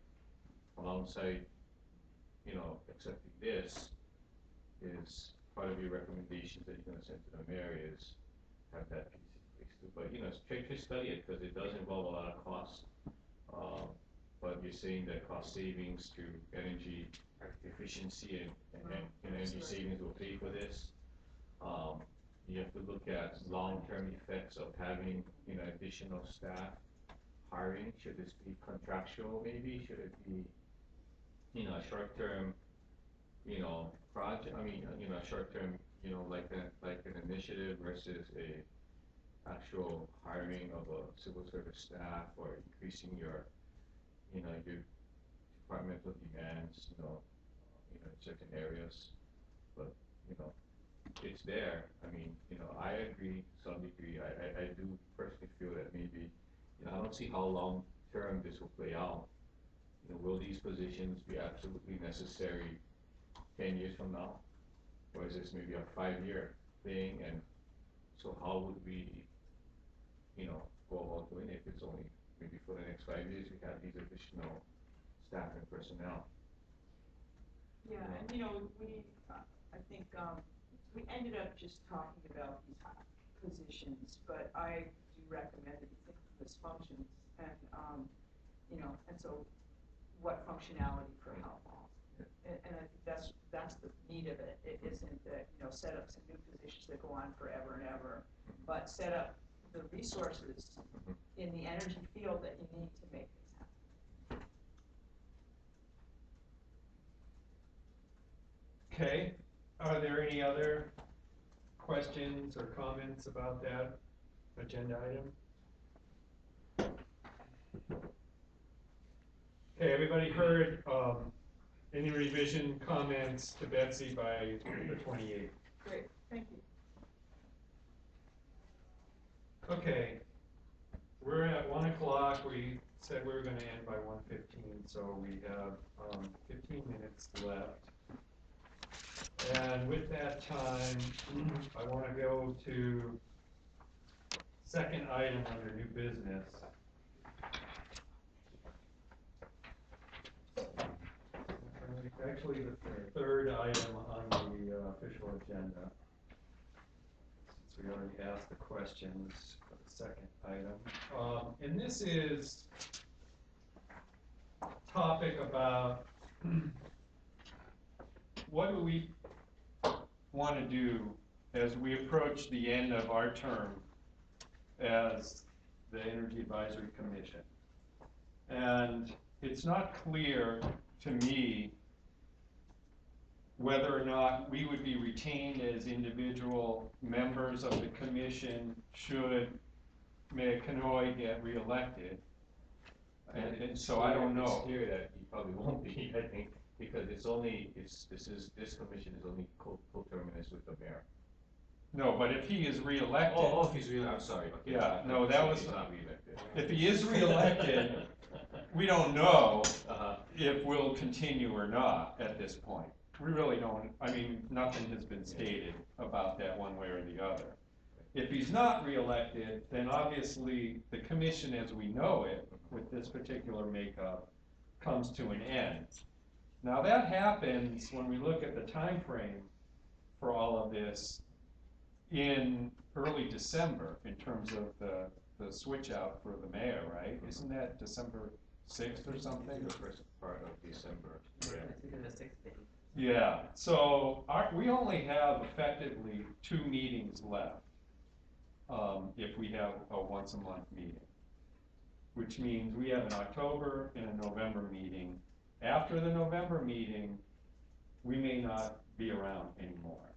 alongside, you know, accepting this is part of your recommendations that you're going to send to the mayor is have that piece in place too. But, you know, strictly study it because it does involve a lot of costs. But you're saying that cost savings through energy efficiency and energy savings will pay for this. You have to look at long-term effects of having, you know, additional staff hiring. Should this be contractual maybe? Should it be, you know, a short-term, you know, project? I mean, you know, short-term, you know, like an initiative versus a actual hiring of a civil service staff or increasing your, you know, your departmental demands, you know, in certain areas. But, you know, it's there. I mean, you know, I agree to some degree. I do personally feel that maybe, you know, I don't see how long term this will play out. You know, will these positions be absolutely necessary 10 years from now? Or is this maybe a 5-year thing? And so how would we, you know, go about doing it if it's only maybe for the next 5 years we have these additional staff and personnel? Yeah, and you know, I think we ended up just talking about these positions, but I do recommend that you think of this functions and, you know, and so what functionality for how long. And I think that's the meat of it. It isn't that, you know, set up some new positions that go on forever and ever, but set up the resources in the energy field that you need to make things happen. Okay, are there any other questions or comments about that agenda item? Okay, everybody heard any revision comments to Betsy by the 28th? Great, thank you. Okay, we're at 1 o'clock. We said we were going to end by 1:15, so we have 15 minutes left. And with that time, I want to go to second item under new business. Actually, the third item on the official agenda. Since we already asked the questions for the second item. And this is a topic about what do we want to do as we approach the end of our term as the Energy Advisory Commission. And it's not clear to me whether or not we would be retained as individual members of the commission should Mayor Kanoy get reelected. And so I don't know. It's clear that he probably won't be, I think, because this commission is only coterminous with the mayor. No, but if he is reelected. Oh, if he's I'm sorry. Okay. Yeah, no, that was. He's not reelected. If he is reelected, we don't know Uh-huh. if we'll continue or not at this point. We really don't, I mean, nothing has been stated about that one way or the other. If he's not reelected, then obviously the commission as we know it, with this particular makeup, comes to an end. Now that happens when we look at the time frame for all of this in early December in terms of the switch out for the mayor, right? Isn't that December 6th or something? The first part of December. It's either the 6th day. Yeah, so we only have effectively 2 meetings left, if we have a once-a-month meeting, which means we have an October and a November meeting. After the November meeting, we may not be around anymore.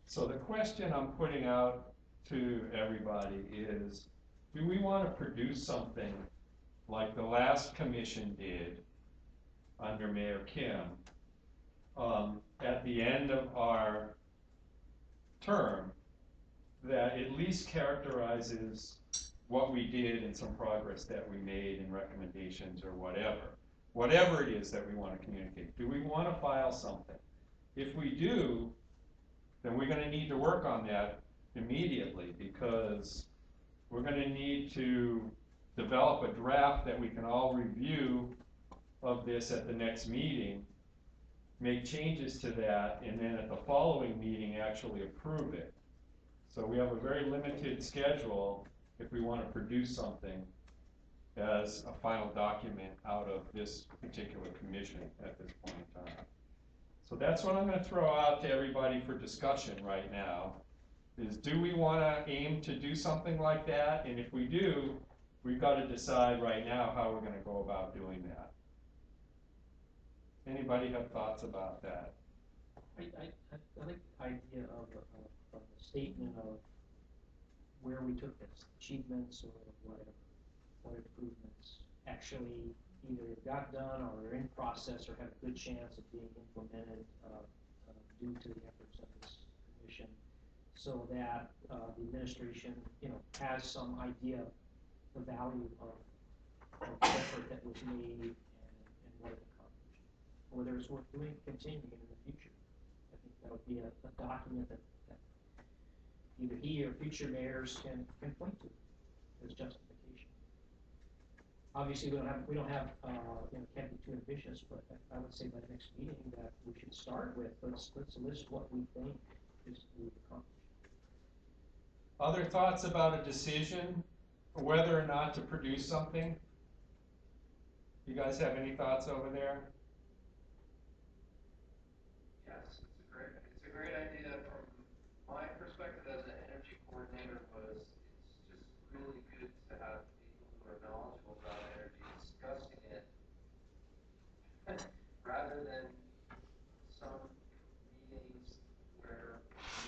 So the question I'm putting out to everybody is, do we want to produce something like the last commission did under Mayor Kim, at the end of our term, that at least characterizes what we did and some progress that we made and recommendations or whatever it is that we want to communicate? Do we want to file something? If we do, then we're going to need to work on that immediately, because we're going to need to develop a draft that we can all review of this at the next meeting, make changes to that, and then at the following meeting actually approve it. So we have a very limited schedule if we want to produce something as a final document out of this particular commission at this point in time. So that's what I'm going to throw out to everybody for discussion right now, is do we want to aim to do something like that? And if we do, we've got to decide right now how we're going to go about doing that. Anybody have thoughts about that? I like the idea of a statement of where we took this, achievements or whatever, what improvements actually either got done or are in process or have a good chance of being implemented due to the efforts of this commission, so that the administration, has some idea of the value of the effort that was made and what it accomplished, whether it's worth doing, continuing in the future. I think that would be a document that either he or future mayors can point to as justification. Obviously, we don't have can't be too ambitious, but I would say by the next meeting that we should start with, let's list what we think is we've accomplished. Other thoughts about a decision, whether or not to produce something? You guys have any thoughts over there? Yes, it's a great idea. From my perspective as an energy coordinator, it's just really good to have people who are knowledgeable about energy discussing it, rather than some meetings where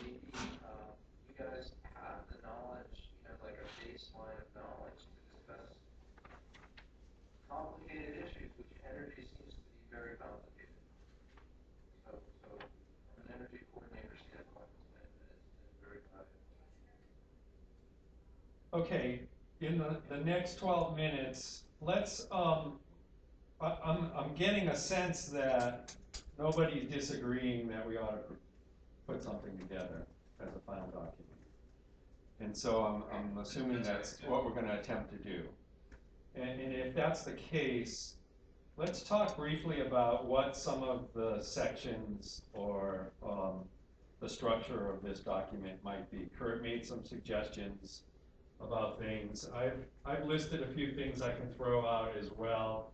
maybe you guys have the knowledge, like a baseline of knowledge to discuss complicated issues, which energy seems to be very complicated. So from an energy coordinator standpoint, it's very valuable. Okay, in the next 12 minutes, let's, I'm getting a sense that nobody's disagreeing that we ought to put something together as a final document. And so I'm assuming that's what we're going to attempt to do. And if that's the case, let's talk briefly about what some of the sections or the structure of this document might be. Kurt made some suggestions about things. I've listed a few things I can throw out as well,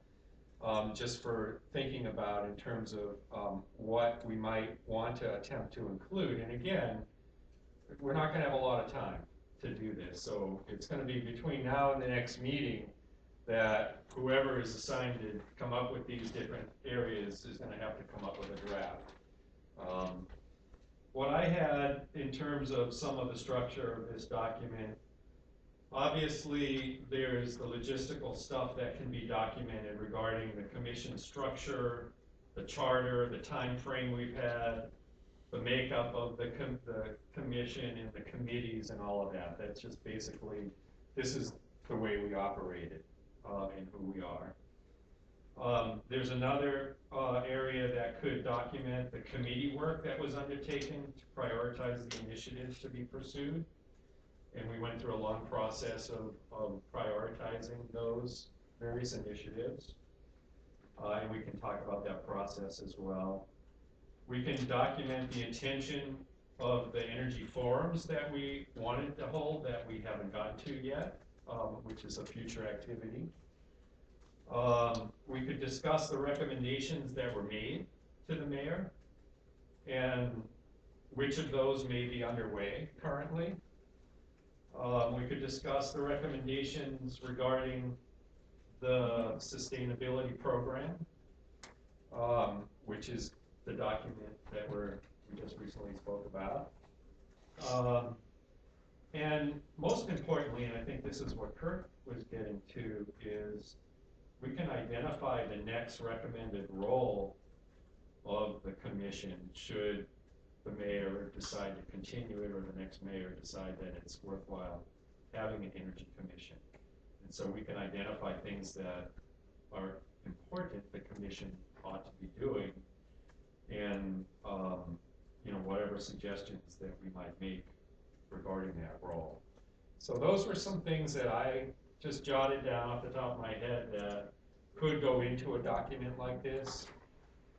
just for thinking about in terms of what we might want to attempt to include. And again, we're not going to have a lot of time to do this, so it's going to be between now and the next meeting that whoever is assigned to come up with these different areas is gonna have to come up with a draft. What I had in terms of some of the structure of this document, obviously there's the logistical stuff that can be documented regarding the commission structure, the charter, the time frame we've had, the makeup of the commission and the committees and all of that. That's just basically, this is the way we operate it, and who we are. There's another area that could document the committee work that was undertaken to prioritize the initiatives to be pursued. And we went through a long process of prioritizing those various initiatives. And we can talk about that process as well. We can document the intention of the energy forums that we wanted to hold that we haven't gotten to yet, which is a future activity. We could discuss the recommendations that were made to the mayor and which of those may be underway currently. We could discuss the recommendations regarding the sustainability program, which is the document that we just recently spoke about. And most importantly, and I think this is what Kurt was getting to, is we can identify the next recommended role of the commission should the mayor decide to continue it or the next mayor decide that it's worthwhile having an energy commission. And so we can identify things that are important the commission ought to be doing and whatever suggestions that we might make regarding that role. So those were some things that I just jotted down off the top of my head that could go into a document like this.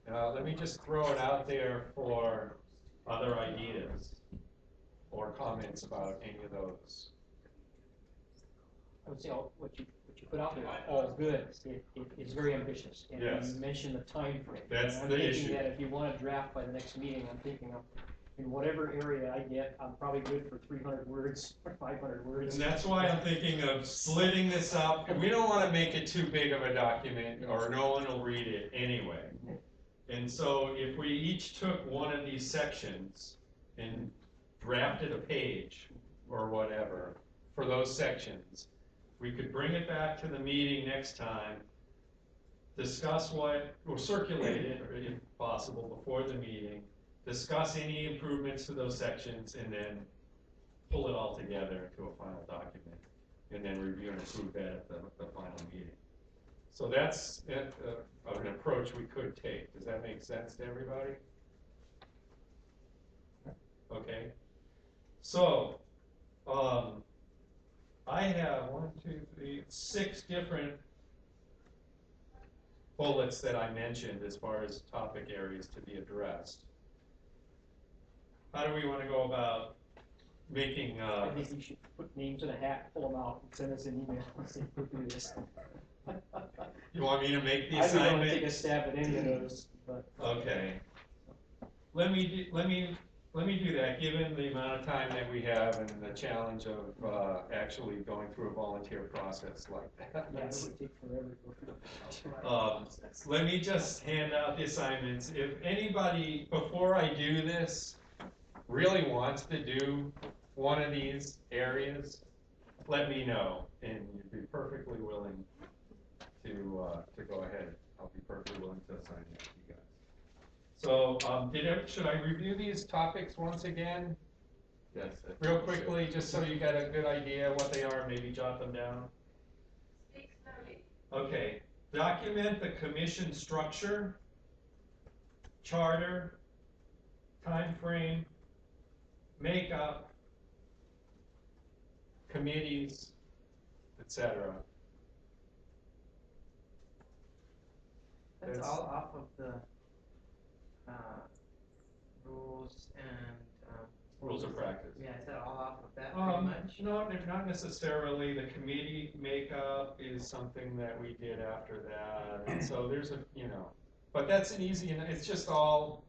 Let me just throw it out there for other ideas or comments about any of those. I would say what you put out there is all good. It's very ambitious. And Yes. you mentioned the time frame. That's and I'm the thinking issue. that if you want to draft by the next meeting, I'm thinking of in whatever area I get, I'm probably good for 300 words or 500 words. And that's why I'm thinking of splitting this up. We don't want to make it too big of a document or no one will read it anyway. And so if we each took one of these sections and drafted a page or whatever for those sections, we could bring it back to the meeting next time, discuss or circulate it, or if possible, before the meeting, discuss any improvements to those sections, and then pull it all together into a final document, and then review and approve that at the final meeting. So that's an approach we could take. Does that make sense to everybody? Okay. So, I have 6 different bullets that I mentioned as far as topic areas to be addressed. How do we want to go about making? I think you should put names in a hat, pull them out, and send us an email and say, "Go do this." You want me to make the I don't want to assignment? take a stab at any of those, but. Okay. Let me do that, given the amount of time that we have and the challenge of actually going through a volunteer process like that. Yeah, it would take forever to go through. Let me just hand out the assignments. If anybody, before I do this, really wants to do one of these areas, let me know, and you'd be perfectly willing to go ahead. I'll be perfectly willing to assign that to you guys. So, should I review these topics once again? Yes. Real quickly, just so you got a good idea what they are, maybe jot them down. Speak slowly. Okay, document the commission structure, charter, time frame, makeup, committees, etc. That's all off of the rules and Rules of practice. yeah, is that all off of that pretty much? No, not necessarily. The committee makeup is something that we did after that, and so there's but that's an easy, it's just all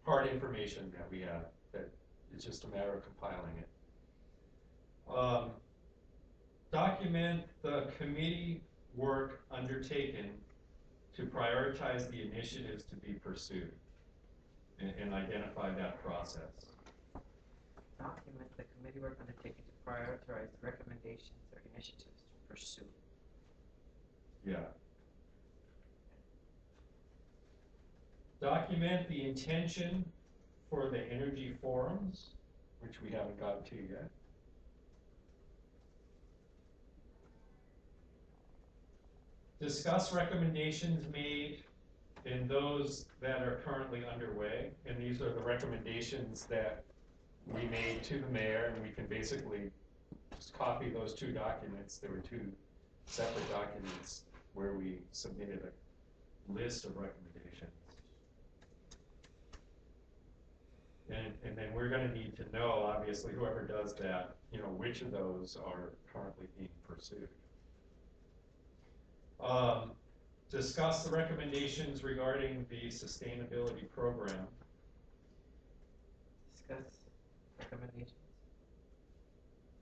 hard information that we have, that it's just a matter of compiling it. Document the committee work undertaken to prioritize the initiatives to be pursued and identify that process. Document the committee work undertaken to prioritize the recommendations or initiatives to pursue. Yeah. Document the intention for the energy forums, which we haven't gotten to yet. Discuss recommendations made in those that are currently underway, and these are the recommendations that we made to the mayor, and we can basically just copy those two documents. There were two separate documents where we submitted a list of recommendations. And then we're gonna need to know, obviously, whoever does that, you know, which of those are currently being pursued. Discuss the recommendations regarding the sustainability program. Discuss recommendations.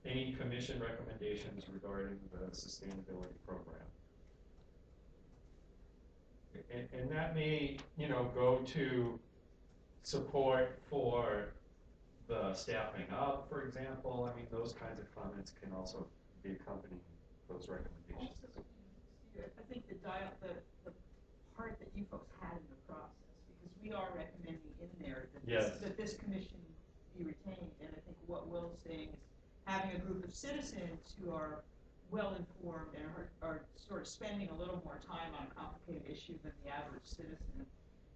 Any commission recommendations regarding the sustainability program. And that may, you know, go to support for the staffing up, for example. I mean, those kinds of comments can also be accompanying those recommendations. I think the part that you folks had in the process, because we are recommending in there that Yes. that this commission be retained, and I think what Will's saying is having a group of citizens who are well-informed and are sort of spending a little more time on a complicated issue than the average citizen,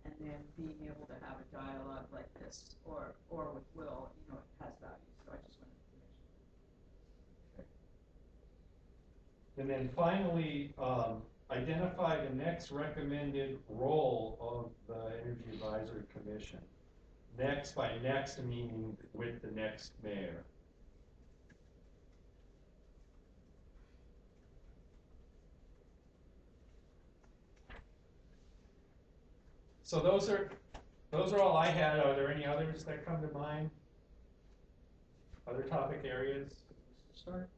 and then being able to have a dialogue like this, or with Will, you know, it has value, so I just wanted to mention. And then finally, identify the next recommended role of the Energy Advisory Commission. Next, by next meaning with the next mayor. So those are all I had. Are there any others that come to mind? Other topic areas? Start.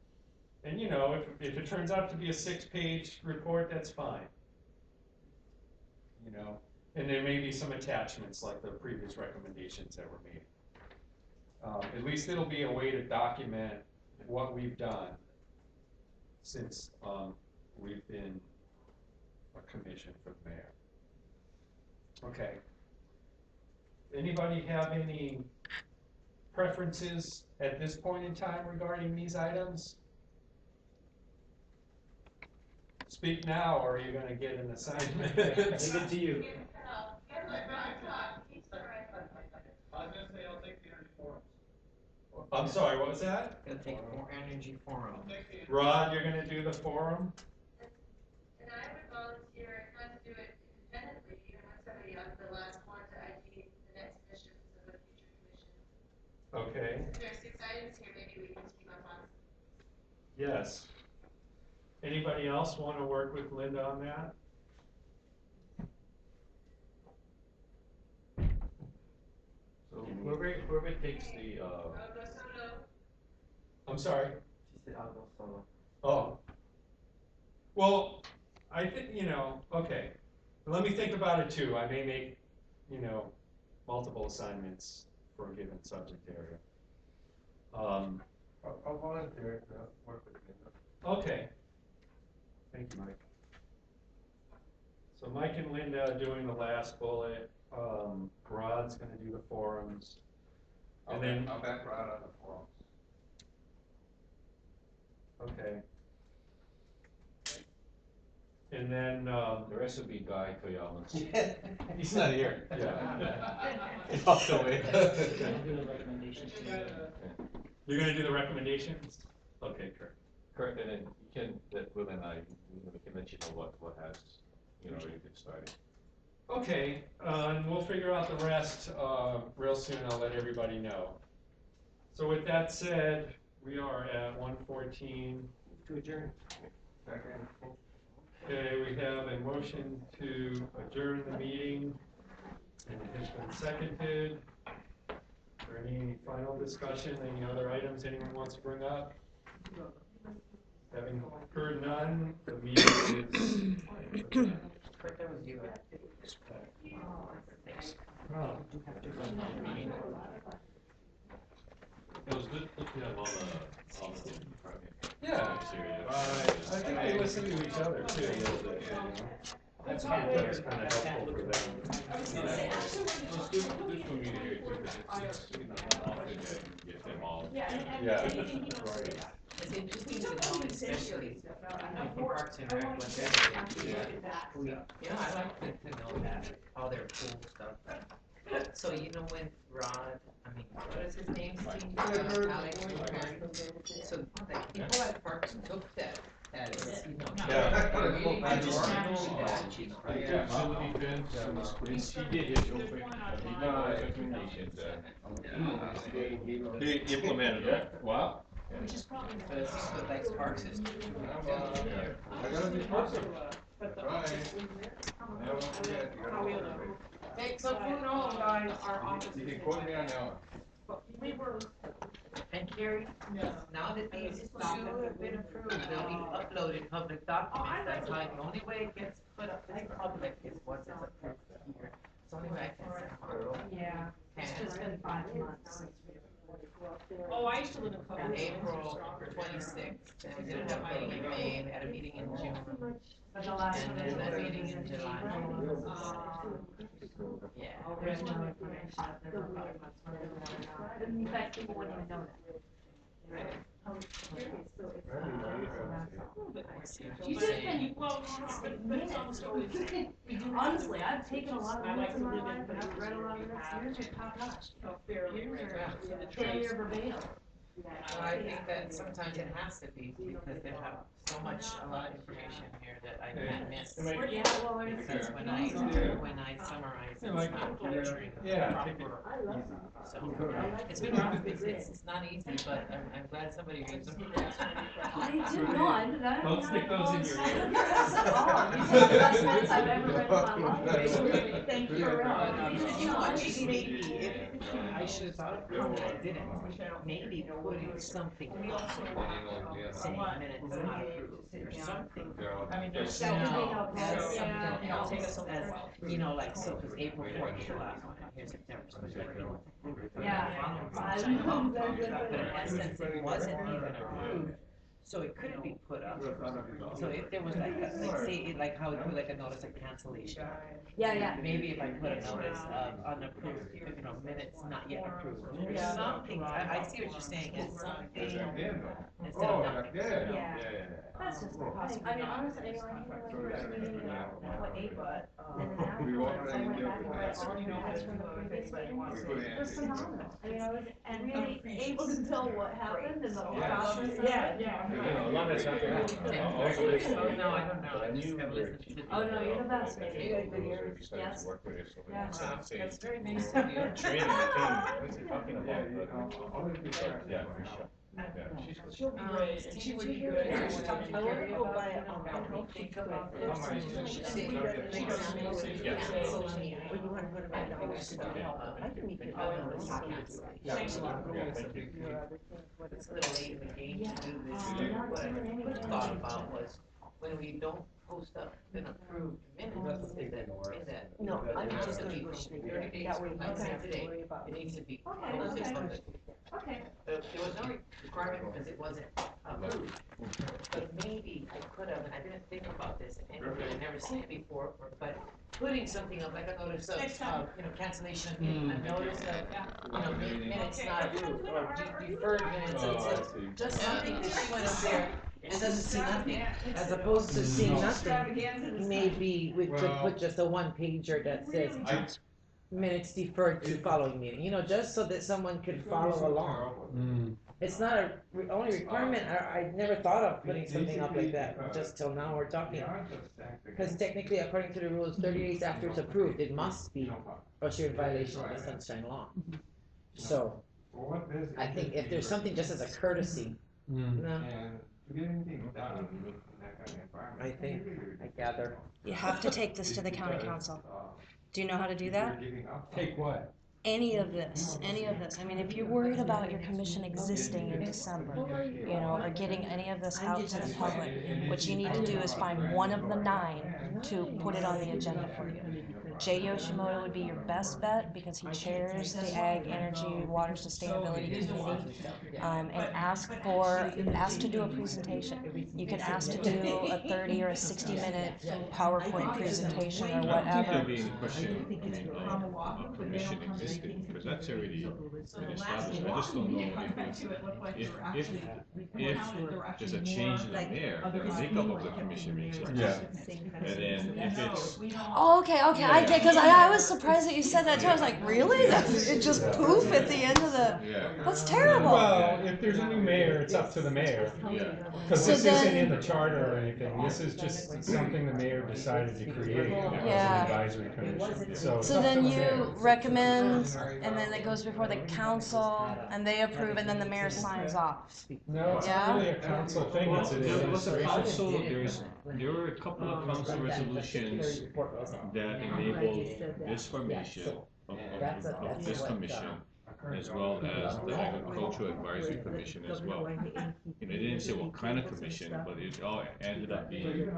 And you know, if it turns out to be a 6-page report, that's fine. You know, and there may be some attachments like the previous recommendations that were made. At least it'll be a way to document what we've done since we've been a commission for the mayor. Okay. Anybody have any preferences at this point in time regarding these items? Speak now, or are you going to get an assignment? Leave it to you. I was gonna say, I'll take the energy forums. I'm sorry, what was that? Gonna take more energy forum. I'll take the energy. Rod, you're going to do the forum? And I would volunteer not to do it independently, you know, somebody else, the last one to ID the next missions of a future commission. Okay. If there's 6 items here, maybe we can team up on. Yes. Anybody else want to work with Linda on that? So whoever takes the, I'll go solo. I'm sorry? She said I'll go solo. Oh. Well, I think, you know, okay. Let me think about it too. I may make, you know, multiple assignments for a given subject area. I'll volunteer to work with you. Okay. Thank you, Mike. So Mike and Linda doing the last bullet. Rod's gonna do the forums. And then, I'll back Rod on the forums. okay. And then, the rest would be Guy Koyama. he's not here. Yeah. He walked away. I'll do the recommendations to you. You're gonna do the recommendations? Okay, Kurt. Kurt, and then you can, that Will and I, we can let you know what has, you know, already been started. Okay, and we'll figure out the rest, real soon. I'll let everybody know. So with that said, we are at 1:14. To adjourn. Second. Okay, we have a motion to adjourn the meeting, and it has been seconded. Is there any final discussion, any other items anyone wants to bring up? Having heard none, the meeting is. Kurt, that was you. Thanks. It was good looking at all the department. Yeah, I think they listen to each other too a little bit. That's kind of helpful for them. It's good for me to hear too, because it's, not often that you get them all. Yeah. It's interesting to know, especially, for Parks and Rec, when they're, I like to know that, all their cool stuff. So you know when Rod, what is his name, Steve? Alex, so like people at Parks took that as, Yeah. I just know that, Facility fence, he did his open, he did all his recommendations, he implemented it. Wow. Which is probably, but it seems what like Parks is. I gotta be positive. Right. Never forget, you gotta work. Hey, so who knows, guys, our office. You can quote me on that one. We were. And Carrie, now that these two have been approved, they'll be uploaded public documents. That's how, the only way it gets put up in public is once it's approved here. It's the only way I can send it. Yeah. It's just been 5 months. Oh, I used to live in On Columbus. April 26th, and we did have a meeting in May, we had a meeting in June, and then a meeting in July. Yeah. There's no information. In fact, people wouldn't even know that. You did, and you, well, but it's almost always. Honestly, I've taken a lot of I like notes in to my live life, in and I've read a lot of notes, yours are top notch. Oh, fairly, Yours right, are so the fairly trace. verbatim. Well, I think that sometimes it has to be, because they have so much, a lot of information here that I can't miss. Yeah, well, there's. Because when I summarize, it's not capturing the proper. So, it's been rough, it's not easy, but I'm glad somebody reads them. I didn't know, I did that. Don't stick those in your ear. Oh, you said the best notes I've ever read in my life. Thank you. And you know what, maybe if, I should have thought of it, I didn't, maybe putting something up, saying minutes not approved, or something. I mean, there's. You know, as So, something it'll else, take us a as, while. you know, like, so, cause April 4th is the last one, and here's September, so it's like, Yeah. But in essence, it wasn't even approved, so it couldn't be put up. So if there was like, say, like how we put like a notice of cancellation. Yeah, yeah. Maybe if I put a notice of unapproved, minutes not yet approved, or something, I see what you're saying, it's something, instead of nothing. Yeah. That's just, I mean, honestly, I remember meeting in, what, April, and then afterwards, I went back and read all the minutes from the previous meetings. It was phenomenal. I mean, I was really able to tell what happened and the whole process of it. Oh, no, I don't know, I just have listened to the. Oh, no, you're the best, maybe, you have good ears, yes. Yeah. That's very nice of you. Training, what's he talking about? Yeah, for sure. She'll be great, and she would be good. I want to go by, think about this. When you want to put it back on stuff, I can meet you. Thanks a lot. It's a little late in the game to do this. What I thought about was, when we don't post up an approved minutes, is that. No, I'm just gonna be 30 days from like today, it needs to be posted publicly. Okay. There was no requirement because it wasn't approved. But maybe I could have, and I didn't think about this, and I've never seen it before, but putting something up, like a notice of, cancellation, a notice of, minutes not approved, or deferred minutes, and just something that she went up there and doesn't see nothing, as opposed to seeing nothing. Maybe we could put just a one pager that says minutes deferred to following meeting, just so that someone could follow along. It's not a only requirement. I never thought of putting something up like that just till now we're talking. Because technically, according to the rules, 30 days after it's approved, it must be, or you're in violation of the Sunshine Law. So, I think if there's something just as a courtesy, I think, I gather. You have to take this to the county council. Do you know how to do that? Take what? any of this, I mean, if you're worried about your commission existing in December, you know, or getting any of this out to the public, what you need to do is find one of the 9 to put it on the agenda for you. Jay Yoshimoto would be your best bet because he chairs the Ag, Energy, Water Sustainability Committee, and ask to do a presentation. You can ask to do a 30 or a 60-minute PowerPoint presentation or I don't think whatever. there'll be any question, I mean, of commission existing, because that's already been established. I just don't know if there's a change in the mayor, the makeup of the commission may change. Yeah. And then if it's, Oh, okay, I get, because I was surprised that you said that too. I was like, really? It just poof at the end of the. yeah, That's terrible. Well, if there's a new mayor, it's up to the mayor. yeah. Because So this isn't then- in the charter or anything, this is just something the mayor decided to create as an Yeah. advisory commission, so. it's So up to then the mayor. you recommend, and then it goes before the council, and they approve, and then the mayor signs off. No, it's Yeah? not really a council thing, it's an There was a administration. council, there were a couple of council resolutions that enabled this formation of this commission, as well as the Agricultural Advisory Commission as well. And they didn't say what kind of commission, but it all ended up being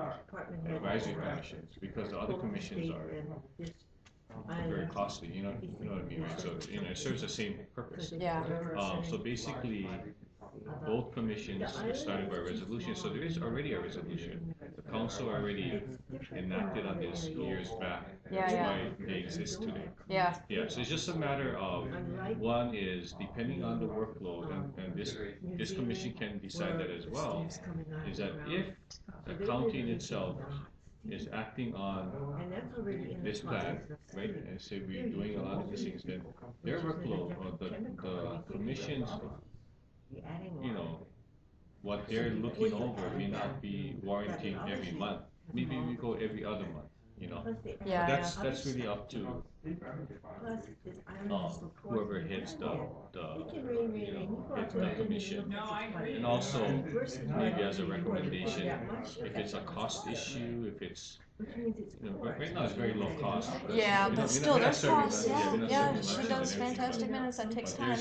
advisory commissions, because the other commissions are very costly, you know what I mean, right? So, you know, it serves the same purpose. Yeah. So basically, both commissions started by resolution, so there is already a resolution. The council already enacted on this years back, Yeah, that's yeah. why they exist today. Yeah. Yeah, so it's just a matter of, one is, depending on the workload, and this commission can decide that as well, is that if the county in itself is acting on this plan, right, and say we're doing a lot of these things, then their workload, or the commission's, you know, what they're looking over may not be warranting every month. Maybe we go every other month, you know? Yeah, That's really up to whoever heads the commission. And also, maybe as a recommendation, if it's a cost issue, if it's, you know, right now it's very low cost. because, Yeah, you know, but we're still, not there's serving costs, them- we're not yeah, serving she lunches does and everything. fantastic minutes, that takes But time.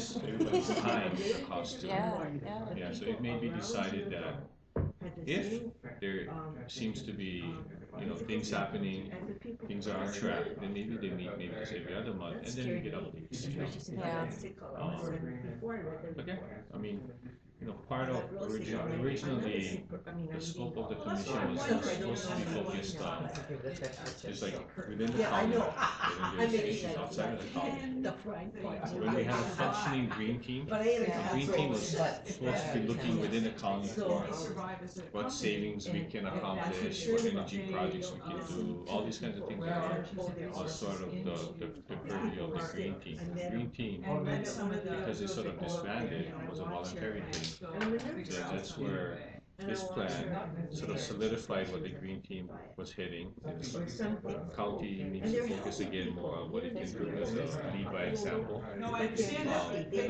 there's time that costs too. Yeah. Yeah, so it may be decided that if there seems to be, you know, things happening, things are on track, then maybe they meet maybe just every other month, and then we get updates, you know? Yeah. But yeah, I mean, you know, part of originally, the scope of the commission was supposed to be focused on, just like within the county, and then there's issues outside of the county. When we had a functioning green team, the green team was supposed to be looking within the county for what savings we can accomplish, what energy projects we can do, all these kinds of things was sort of the purview of the green team. The green team, because it sort of disbanded, was a voluntary thing. So that's where this plan sort of solidified what the green team was hitting. The county needs to focus again more on what it can do as a lead by example. And at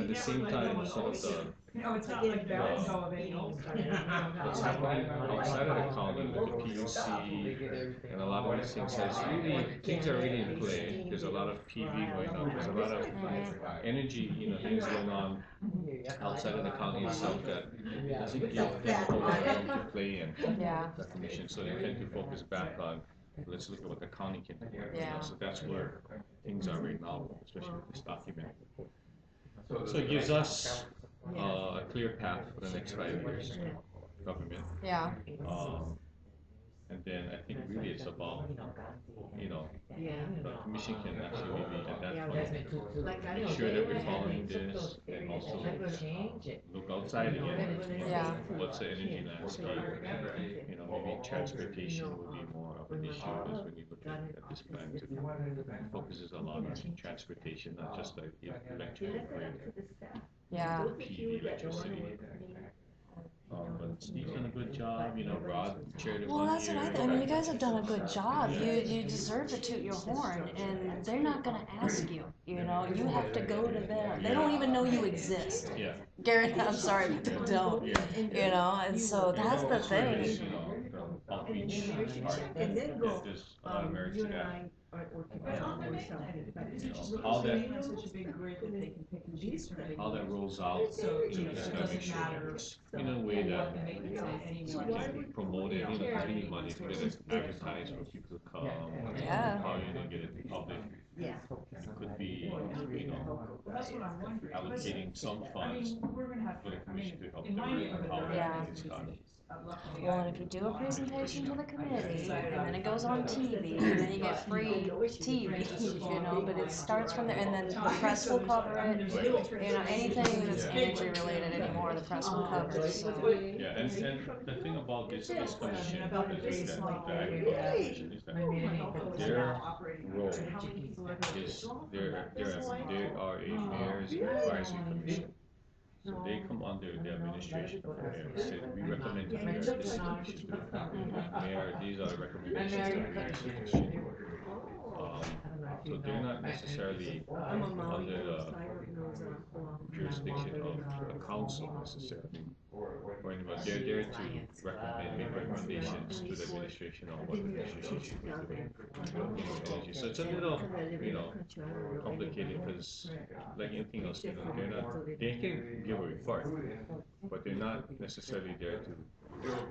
the same time, sort of what's happening outside of the county with the PUC and a lot of these things, things are really in play. There's a lot of PV going on, there's a lot of energy, you know, things going on outside of the county itself that doesn't give them a whole lot to play in. Yeah. The commission, so they tend to focus back on, let's look at what the county can do. You know, Yeah. so that's where things are right now, especially with this document. So it gives us a clear path for the next 5 years, government. Yeah. And then I think really it's about, you know, the commission can actually maybe at that point make sure that we're following this, and also look outside again. You know, Yeah. what's the energy landscape? You know, maybe transportation would be more of an issue, because when you look at this plan, it focuses a lot on transportation, not just like the electrical grid, Yeah. PV, electricity. But Steve's done a good job, you know, Rod chaired it Well, one that's year. what I think. I mean, you guys have done a good job. You deserve to toot your horn, and they're not gonna ask you. You know, you have to go to them. They don't even know you exist. Yeah. Garrett, I'm sorry, but they don't. Yeah. You know, and so that's the That's where thing. his, you know, outreach. And then go, There's a lot of merit you to and that. I are working on something. How that, Such a big grid that they can pick and choose from everything. how that rolls out, So, you know, just gotta make sure that it's in a way that it can be promoted, you know, spending money to get it advertised for people to come. Yeah. How you gonna get it public? Yeah. It could be, you know, That's what I'm wondering. allocating some funds We're gonna have, for the commission to help in them my with neighborhood, how there are Yeah. that is done. Well, and if you do a presentation to the committee, and then it goes on TV, and then you get free TV, you know, but it starts from there, and then the press will cover it. You know, anything that's energy related anymore, the press will cover it, so. Yeah, and the thing about this commission is that, the agriculture commission is that their role is, they are a mayor's advisory commission. So they come under the administration of the mayor, so we recommend to the mayor this commission to the mayor, these are the recommendations to the mayor's commission. So they're not necessarily under the jurisdiction of the council necessarily, or anybody. They're there to make recommendations to the administration on what the administration should be doing with energy. So it's a little, you know, complicated because like anything else, you know, they're not, they can give a report, but they're not necessarily there to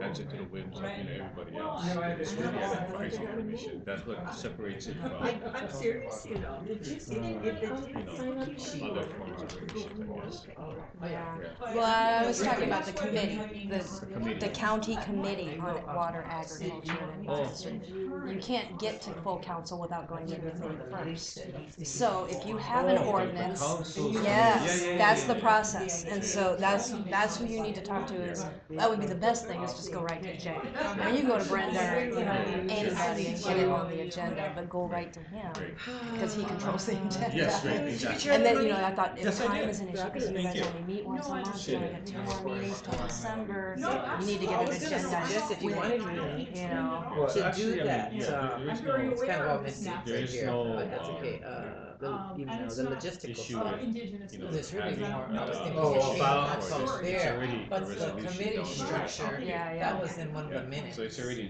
answer to the whims of, you know, everybody else. It's really an advisory commission. That's what separates it from, I'm serious, you know, did you see it? If it you didn't know, sign up, she. other forms of commissions, I guess. Yeah. Yeah. Well, I was talking about the committee, the county committee on water, agriculture, and environment. You can't get to full council without going to the committee first. So if you have an ordinance, yes, that's the process, and so that's who you need to talk to is, that would be the best thing, is just go right to Jay. Now you go to Brenda, or, you know, anybody and get it on the agenda, but go right to him, because he controls the agenda. Yes, right, exactly. And then, you know, I thought if Yes, I time did. is an issue, because you guys only meet once a month, so I got 2 more meetings till December, you need to get an agenda. If you wanted me, You know, Well, to actually, do I mean, that, yeah, there is I'm very no, it's kind of all aware of messy the right there is here, no, but that's okay, you and know, it's the not logistical issue stuff. with, indigenous. you know, There's really having, more, I was thinking Oh, history, about- that's or what's it's there, already a but the resolution committee down the road. structure, Yeah, yeah. that was in one of the Yeah, minutes. so it's already,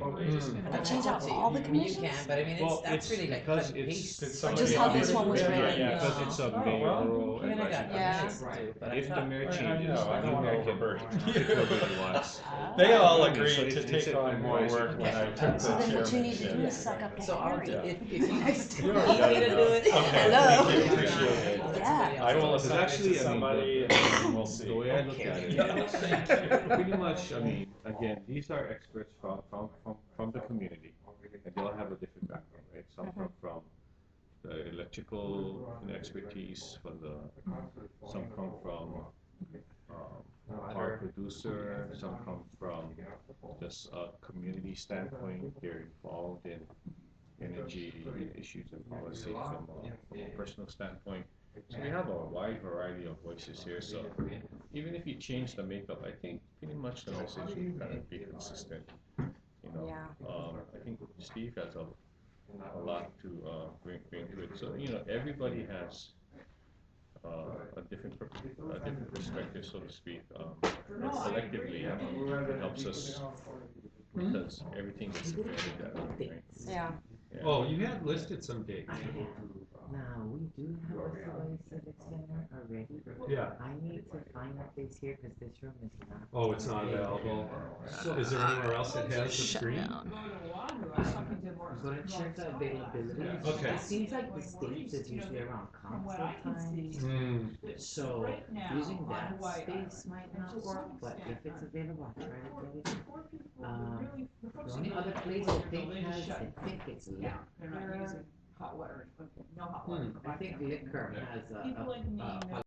They change out all the You commissions? can, but I mean, well, that's really like cut because and it's, paste. Just how this one was yeah, written. yeah, because it's a mayoral I mean, I got advisory Yeah. minutes to do, but I If the thought- mayor I changes, know, I the don't new mayor wanna can overburden pick whoever he wants. They all So agreed to it's take a on more advisory work when I commission. took the So then what you need to do chairmanship. is suck up the So I'll do, area. if you guys You need already me to done do enough. it. Okay, Hello. thank you, appreciate it. Yeah. I don't want Because to actually, actually I mean, somebody, and we'll see. The way I look at it is, pretty much, I mean, again, these are experts from the community, and they'll have a different background, right? Some come from the electrical expertise, some come from power producer, some come from just a community standpoint, they're involved in energy issues and policy from a personal standpoint. So we have a wide variety of voices here, so even if you change the makeup, I think pretty much the message will kind of be consistent, you know. Yeah. I think Steve has a lot to bring to it, so, you know, everybody has a different perspective, so to speak, collectively, it helps us, because everything gets affected that way, right? Yeah. Yeah. Oh, you had listed some dates. Now, we do have a Soy Civic Center already. Yeah. I need to find a place here because this room is not. Oh, it's not available. Is there anywhere else that has the screen? I'm gonna check the availability. Okay. It seems like the States is usually around council time. Hmm. So using that space might not work, but if it's available, I'll try to get it. The only other place I think has, I think it's liquor. Hot water, no hot water. I think liquor has People like me a